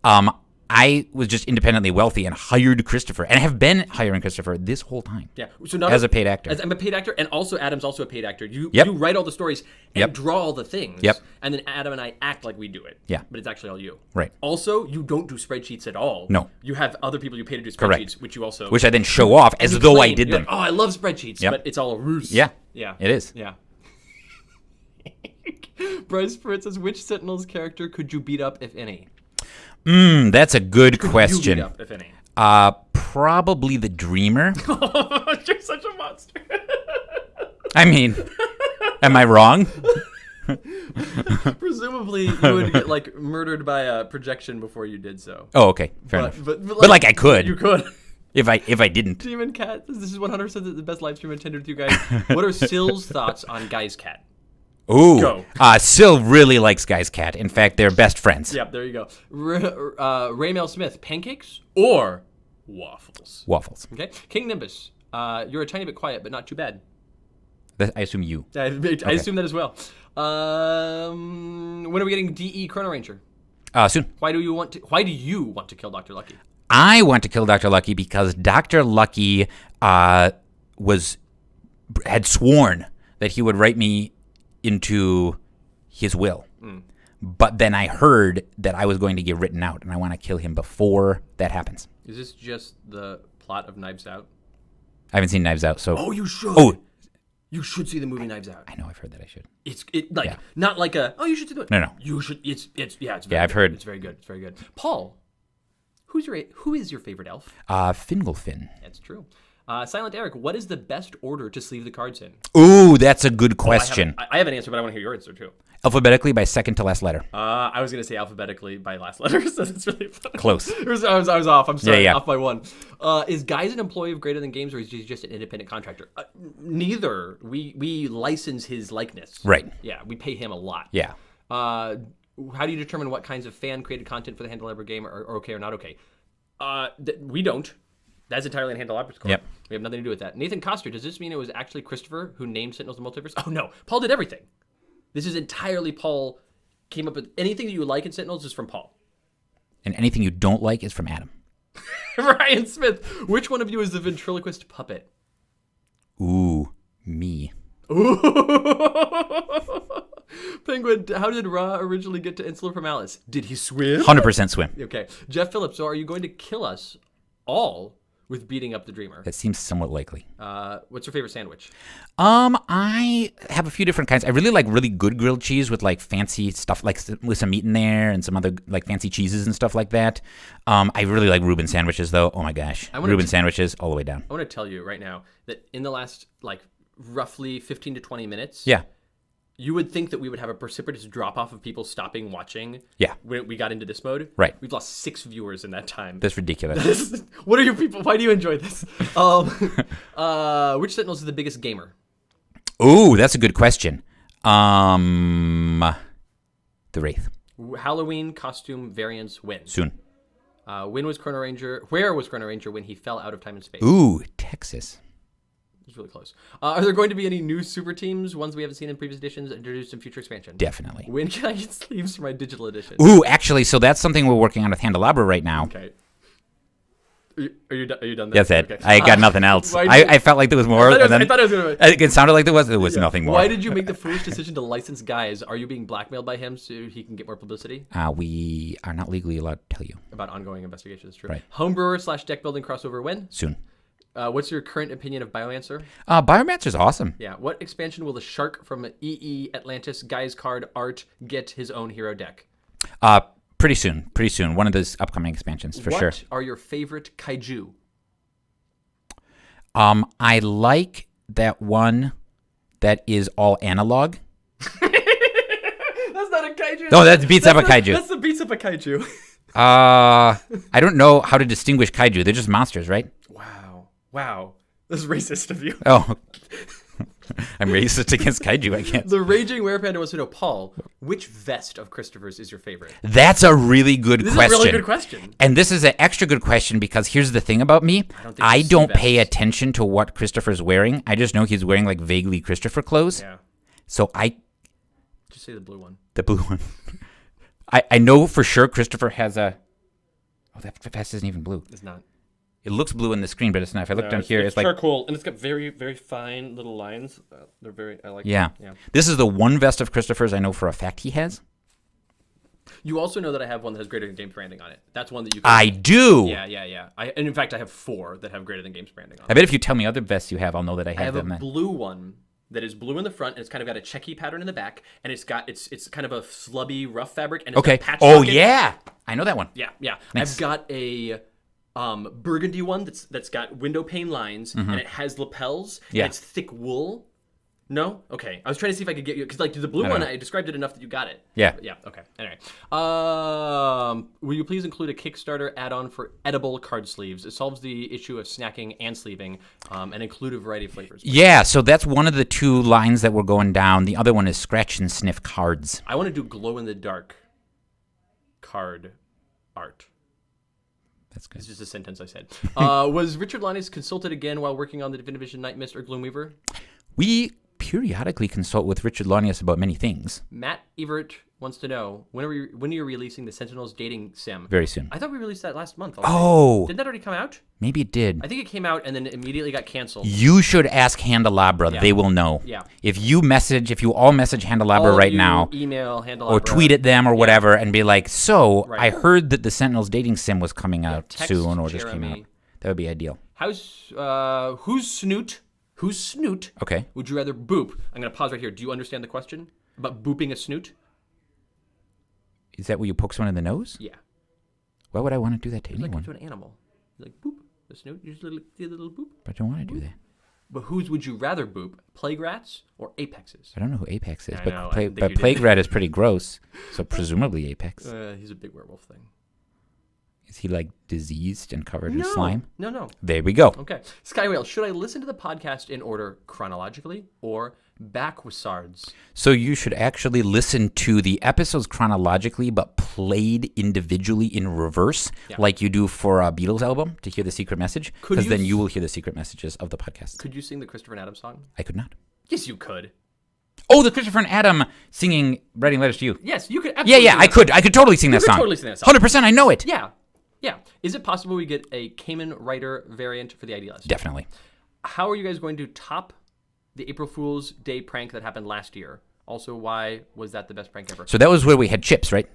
Right. I was just independently wealthy and hired Christopher, and I have been hiring Christopher this whole time. Yeah. So not as a paid actor. I'm a paid actor, and also Adam's also a paid actor. You write all the stories and draw all the things. Yep. And then Adam and I act like we do it. Yeah. But it's actually all you. Right. Also, you don't do spreadsheets at all. No. You have other people you pay to do spreadsheets, Correct. which I then show off as though I did them. Like, oh, I love spreadsheets, but it's all a ruse. Yeah. Yeah. It is. Yeah. Bryce Pruitt says, which Sentinels character could you beat up, if any? That's a good question. You beat up, if any? Probably the Dreamer. You're such a monster. I mean, am I wrong? Presumably, you would get like murdered by a projection before you did so. Oh, okay, fair enough. But like I could. You could. If I didn't. Demon Cat, this is 100% the best live stream attended with you guys. What are Sill's thoughts on Guy's Cat? Ooh. Go. Sil really likes Guy's cat. In fact, they're best friends. Yep, there you go. Raymel Smith, pancakes or waffles? Waffles. Okay. King Nimbus, you're a tiny bit quiet, but not too bad. I assume you. I assume that as well. When are we getting DE Chrono Ranger? Soon. Why do you want to kill Dr. Lucky? I want to kill Dr. Lucky because Dr. Lucky had sworn that he would write me into his will. But then I heard that I was going to get written out, and I want to kill him before that happens. Is this just the plot of Knives Out? I haven't seen Knives Out, so... Oh, you should. Oh, you should see the movie Knives Out. I know, I've heard that I should. Not like a, you should do it. No. You should, it's very I've good. heard. It's very good. It's very good. Paul, who is your favorite elf? Fingolfin. That's true. Silent Eric, what is the best order to sleeve the cards in? Ooh, that's a good question. I have an answer, but I want to hear your answer too. Alphabetically by second to last letter. I was going to say alphabetically by last letter, so that's really funny. Close. I was off. I'm sorry. Yeah. Off by one. Is Guy's an employee of Greater Than Games, or is he just an independent contractor? Neither. We license his likeness. Right. Yeah, we pay him a lot. Yeah. How do you determine what kinds of fan-created content for the Handle Library game are okay or not okay? We don't. That's entirely on Handle Library Corp. Yep. We have nothing to do with that. Nathan Coster, does this mean it was actually Christopher who named Sentinels of the Multiverse? Oh, no. Paul did everything. This is entirely Paul came up with. Anything that you like in Sentinels is from Paul. And anything you don't like is from Adam. Ryan Smith, which one of you is the ventriloquist puppet? Ooh, me. Ooh. Penguin, how did Ra originally get to Insular from Alice? Did he swim? 100% swim. Okay. Jeff Phillips, so are you going to kill us all with beating up the Dreamer? That seems somewhat likely. What's your favorite sandwich? I have a few different kinds. I really like really good grilled cheese with like fancy stuff, like with some meat in there and some other like fancy cheeses and stuff like that. I really like Reuben sandwiches though. Oh my gosh. Reuben sandwiches all the way down. I want to tell you right now that in the last like roughly 15 to 20 minutes, Yeah. you would think that we would have a precipitous drop-off of people stopping watching Yeah. when we got into this mode. Right. We've lost 6 viewers in that time. That's ridiculous. What are you people? Why do you enjoy this? Which Sentinels is the biggest gamer? Ooh, that's a good question. The Wraith. Halloween costume variants win. Soon. Where was Chrono Ranger when he fell out of time and space? Ooh, Texas. It's really close. Are there going to be any new super teams, ones we haven't seen in previous editions, introduced in future expansion? Definitely. When can I get sleeves for my digital edition? Ooh, actually, so that's something we're working on with Handelabra right now. Okay. Are you done? That's it. Okay. I got nothing else. I felt like there was more. I thought it was gonna be. It sounded like there was nothing more. Why did you make the foolish decision to license Guys? Are you being blackmailed by him so he can get more publicity? We are not legally allowed to tell you. About ongoing investigations, true. Right. Homebrewer / deck building crossover when? Soon. What's your current opinion of Biomancer? Biomancer's awesome. Yeah. What expansion will the Shark from EE Atlantis Guys card art get his own hero deck? Pretty soon. One of those upcoming expansions, for sure. What are your favorite kaiju? I like that one that is all analog. That's not a kaiju. No, that beats up a kaiju. That's the beats up a kaiju. I don't know how to distinguish kaiju. They're just monsters, right? Wow. This is racist of you. Oh. I'm racist against kaiju, I guess. The Raging Werepanda wants to know, Paul, which vest of Christopher's is your favorite? That's a really good question. This is a really good question. And this is an extra good question because here's the thing about me. I don't pay attention to what Christopher's wearing. I just know he's wearing like vaguely Christopher clothes. Yeah. So Just say the blue one. The blue one. I know for sure Christopher has a... Oh, that vest isn't even blue. It's not. It looks blue in the screen, but it's not. If I look down here, it's like charcoal, and it's got very, very fine little lines. They're very. I like. Yeah. Them. Yeah. This is the one vest of Christopher's I know for a fact he has. You also know that I have one that has Greater Than Games branding on it. That's one that you. I do. Yeah. And in fact, I have 4 that have Greater Than Games branding on. I bet if you tell me other vests you have, I'll know that I have them. I have a blue one that is blue in the front, and it's kind of got a checky pattern in the back, and it's kind of a slubby, rough fabric, and it's got patchwork. Oh yeah, I know that one. Yeah. Nice. I've got a burgundy one that's got window pane lines, and it has lapels, and it's thick wool. No? Okay. I was trying to see if I could get you, because like the blue one, I described it enough that you got it. Yeah. Yeah. Okay. Anyway. Will you please include a Kickstarter add-on for edible card sleeves? It solves the issue of snacking and sleeving, and include a variety of flavors. Yeah, so that's one of the 2 lines that we're going down. The other one is scratch and sniff cards. I want to do glow-in-the-dark card art. That's good. It's just a sentence I said. Was Richard Linus consulted again while working on the Divinivision Night Mist or Gloom Weaver? We periodically consult with Richard Lonius about many things. Matt Evert wants to know, when are you releasing the Sentinels dating sim? Very soon. I thought we released that last month already. Oh! Didn't that already come out? Maybe it did. I think it came out and then immediately got canceled. You should ask Handelabra. Yeah. They will know. Yeah. If you all message Handelabra right now, email Handelabra. or tweet at them or whatever, and be like, so, Right. I heard that the Sentinels dating sim was coming out text soon or just came Jeremy. out. That would be ideal. Whose snoot Okay. would you rather boop? I'm going to pause right here. Do you understand the question about booping a snoot? Is that where you poke someone in the nose? Yeah. Why would I want to do that to Like anyone? to an animal. You're like, boop. The snoot. You just do a little boop. But I don't want to do that. But whose would you rather boop? Plague rats or apexes? I don't know who Apex is, I but, know, I didn't think but you did. Plague Rat is pretty gross, so presumably Apex. He's a big werewolf thing. Is he like diseased and covered in slime? No. There we go. Okay. Skywhale, should I listen to the podcast in order chronologically or backwards? So you should actually listen to the episodes chronologically, but played individually in reverse, like you do for a Beatles album to hear the secret message, because then you will hear the secret messages of the podcast. Could you sing the Christopher and Adam song? I could not. Yes, you could. Oh, the Christopher and Adam singing, writing letters to you. Yes, you could. Yeah, Absolutely I could. I could totally sing that could song. totally sing that song. 100%, I know it. Yeah. Is it possible we get a Cayman Writer variant for the Idealist? Definitely. How are you guys going to top the April Fool's Day prank that happened last year? Also, why was that the best prank ever? So that was where we had chips, right?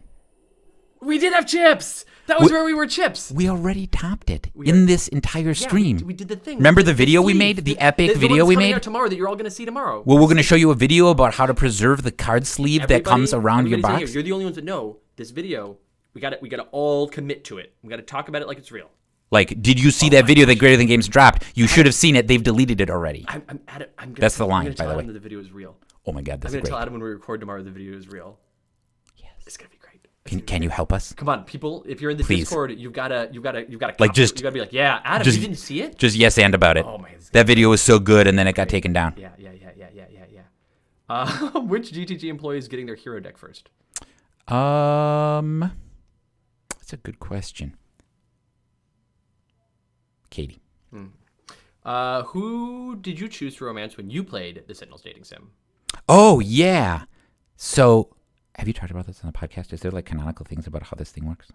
We did have chips. That was where we were chips. We already topped it in this entire stream. We did the thing. Remember the video we made? The epic video we made? Out tomorrow that you're all going to see tomorrow. Well, we're going to show you a video about how to preserve the card sleeve that comes around your Everybody's box. here. You're the only ones that know this video. We got to all commit to it. We got to talk about it like it's real. Like, did you see that video that Greater Than Games dropped? You should have seen it. They've deleted it already. I'm at it. That's the line, I'm gonna by tell the way. Adam that the video is real. Oh my God, that's I'm going to great. tell Adam when we record tomorrow the video is real. Yes. It's going to be great. Can you help us? Come on, people! If you're in the Please. You've got to Like, just- you got to be like, yeah, Adam, just- you didn't see it? Just yes and about it. Oh my! That video was so good, and then it got taken down. Yeah. Which GTG employee is getting their hero deck first? That's a good question. Katie. Who did you choose for romance when you played the Sentinels dating sim? Oh, yeah. So, have you talked about this on the podcast? Is there like canonical things about how this thing works?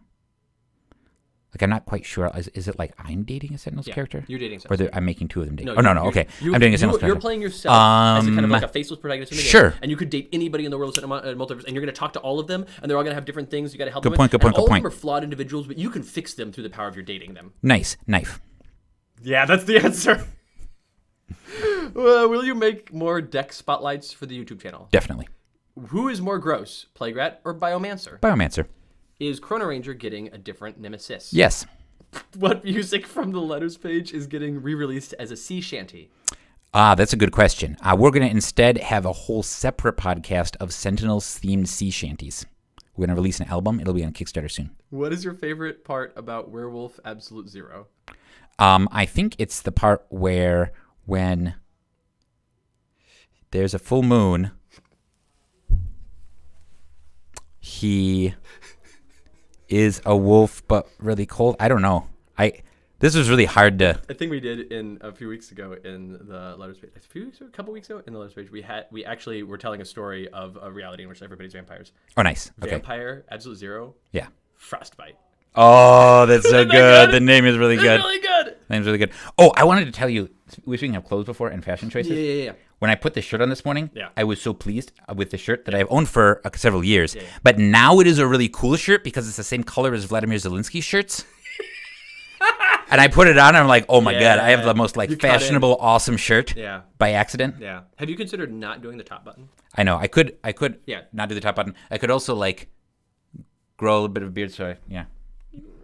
Like, I'm not quite sure. Is it like I'm dating a Sentinels character? You're dating Or Sentinels. I'm making 2 of them date? No, No, okay. I'm doing a Sentinels character. You're playing yourself as a kind of like a faceless protagonist in the game. Sure. And you could date anybody in the world of multiverse, and you're going to talk to all of them, and they're all going to have different things you got to help them with. And all of them are flawed individuals, but you can fix them through the power of your dating them. Nice. Knife. Yeah, that's the answer. Will you make more deck spotlights for the YouTube channel? Definitely. Who is more gross, Plague Rat or Biomancer? Biomancer. Is Chrono Ranger getting a different Nemesis? Yes. What music from the letters page is getting re-released as a sea shanty? That's a good question. We're going to instead have a whole separate podcast of Sentinels-themed sea shanties. We're going to release an album. It'll be on Kickstarter soon. What is your favorite part about Werewolf Absolute Zero? I think it's the part where when there's a full moon, he is a wolf but really cold. I don't know. This was really hard to. I think we did in a few weeks ago in the letters page. A couple weeks ago in the letters page, we actually were telling a story of a reality in which everybody's vampires. Oh, nice. Okay. Vampire Absolute Zero. Yeah. Frostbite. Oh, that's so good. The name is really good. It's really good. The name's really good. Oh, I wanted to tell you. We speaking of clothes before and fashion choices. Yeah. When I put the shirt on this morning, Yeah. I was so pleased with the shirt that I've owned for several years. Yeah. But now it is a really cool shirt because it's the same color as Vladimir Zelensky's shirts. And I put it on and I'm like, oh my God, I have the most like fashionable, awesome shirt by accident. Yeah. Have you considered not doing the top button? I know. I could not do the top button. I could also like grow a little bit of a beard. So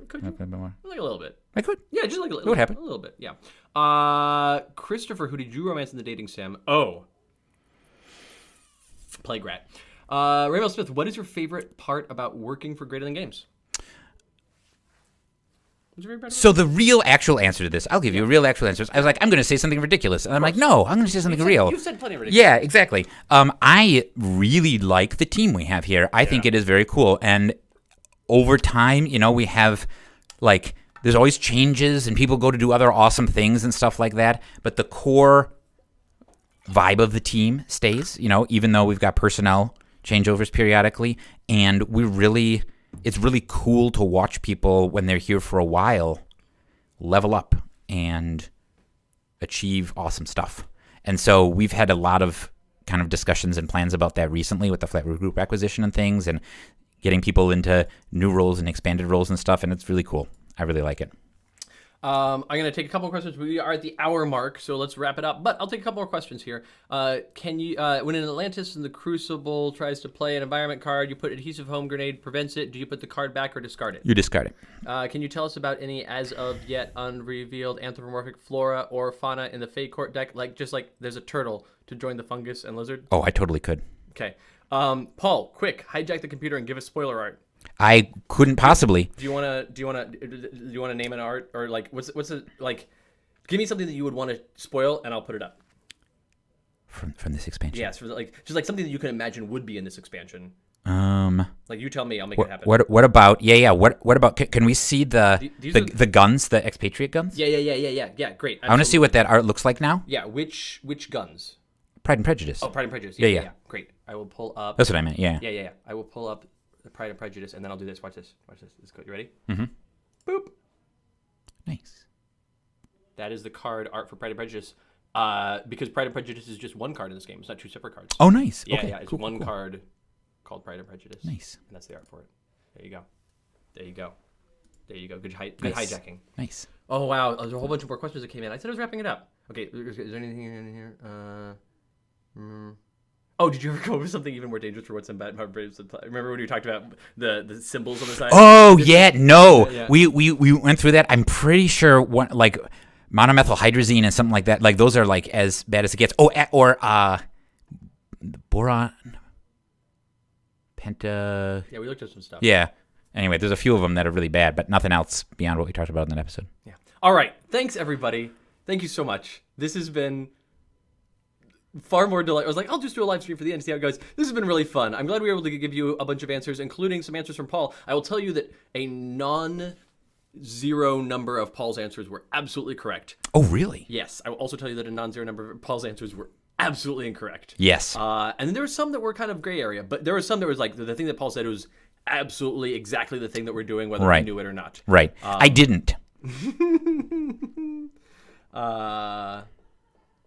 Could you? Like a little bit. I could. Yeah, just like a little. What happened? A little bit, yeah. Christopher, who did you romance in the dating sim? Oh. Plague Rat. Rainbow Smith, what is your favorite part about working for Greater Than Games? What's your favorite part? So the real actual answer to this, I'll give you a real actual answer. I was like, I'm going to say something ridiculous. And I'm like, no, I'm going to say something real. You've said plenty of ridiculous. Yeah, exactly. I really like the team we have here. I think it is very cool. And over time, we have, like, there's always changes and people go to do other awesome things and stuff like that. But the core vibe of the team stays, even though we've got personnel changeovers periodically. And it's really cool to watch people when they're here for a while level up and achieve awesome stuff. And so we've had a lot of kind of discussions and plans about that recently with the Flatwood Group acquisition and things and getting people into new roles and expanded roles and stuff. And it's really cool. I really like it. I'm going to take a couple of questions. We are at the hour mark, so let's wrap it up. But I'll take a couple more questions here. Can you, when an Atlantis in the Crucible tries to play an environment card, you put adhesive home grenade, prevents it. Do you put the card back or discard it? You discard it. Can you tell us about any as of yet unrevealed anthropomorphic flora or fauna in the Fate Court deck? Just like there's a turtle to join the fungus and lizard? Oh, I totally could. Okay. Paul, quick, hijack the computer and give us spoiler art. I couldn't possibly. Do you want to name an art or like what's it like? Give me something that you would want to spoil and I'll put it up. From this expansion. Yes, just like something that you can imagine would be in this expansion. Like you tell me, I'll make it happen. What about What about can we see the guns, the expatriate guns? Yeah. Great. I want to see what that art looks like now. Yeah, which guns? Pride and Prejudice. Oh, Pride and Prejudice. Yeah. Great. I will pull up. That's what I meant. Yeah. Yeah. I will pull up the Pride and Prejudice, and then I'll do this. Watch this. This code. You ready? Mm-hmm. Boop. Nice. That is the card art for Pride and Prejudice. Because Pride and Prejudice is just one card in this game. It's not two separate cards. Oh, nice. Yeah, okay. yeah. It's one card called Pride and Prejudice. Nice. And that's the art for it. There you go. Good hijacking. Nice. Oh, wow. There's a whole bunch of more questions that came in. I said I was wrapping it up. Okay. Is there anything in here? Oh, did you ever go over something even more dangerous for what's in Batman Braves? Remember when we talked about the symbols on the side? Oh, yeah. No. Yeah. We went through that. I'm pretty sure like monomethylhydrazine and something like that. Like those are like as bad as it gets. Oh, or boron, penta. Yeah, we looked at some stuff. Yeah. Anyway, there's a few of them that are really bad, but nothing else beyond what we talked about in that episode. Yeah. All right. Thanks, everybody. Thank you so much. This has been far more delightful. I was like, I'll just do a live stream for the end and see how it goes. This has been really fun. I'm glad we were able to give you a bunch of answers, including some answers from Paul. I will tell you that a non-zero number of Paul's answers were absolutely correct. Oh, really? Yes. I will also tell you that a non-zero number of Paul's answers were absolutely incorrect. Yes. And then there were some that were kind of gray area, but there was some that was like the thing that Paul said was absolutely exactly the thing that we're doing, whether we knew it or not. Right. I didn't.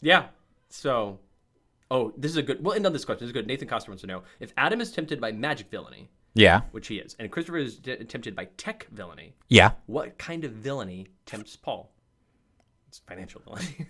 Yeah. So, this is a good. We'll end on this question. This is good. Nathan Coster wants to know if Adam is tempted by magic villainy. Yeah. Which he is, and Christopher is tempted by tech villainy. Yeah. What kind of villainy tempts Paul? It's financial villainy.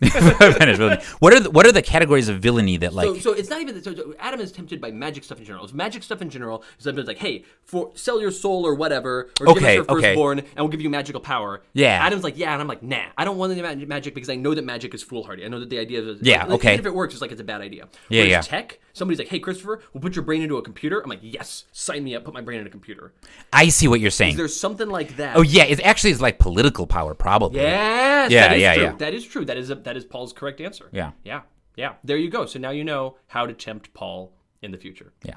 What are the categories of villainy that like? So it's not even. So Adam is tempted by magic stuff in general. If magic stuff in general is sometimes like, hey, sell your soul or whatever, or give us your firstborn, and we'll give you magical power. Yeah. Adam's like, yeah, and I'm like, nah, I don't want the magic because I know that magic is foolhardy. I know that the idea is okay. If it works, it's like it's a bad idea. Yeah, Whereas tech, somebody's like, hey, Christopher, we'll put your brain into a computer. I'm like, yes, sign me up. Put my brain in a computer. I see what you're saying. There's something like that. Oh yeah, it actually is like political power, probably. Yes. Yeah. That is true. That is Paul's correct answer. Yeah. There you go. So now you know how to tempt Paul in the future. Yeah.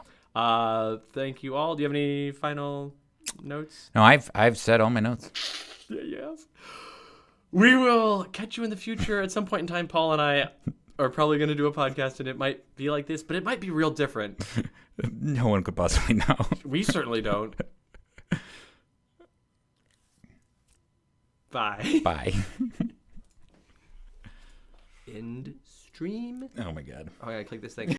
Thank you all. Do you have any final notes? No, I've said all my notes. Yes. We will catch you in the future at some point in time. Paul and I are probably going to do a podcast, and it might be like this, but it might be real different. No one could possibly know. We certainly don't. Bye. Bye. End stream. Oh my god. Oh, I gotta click this thing.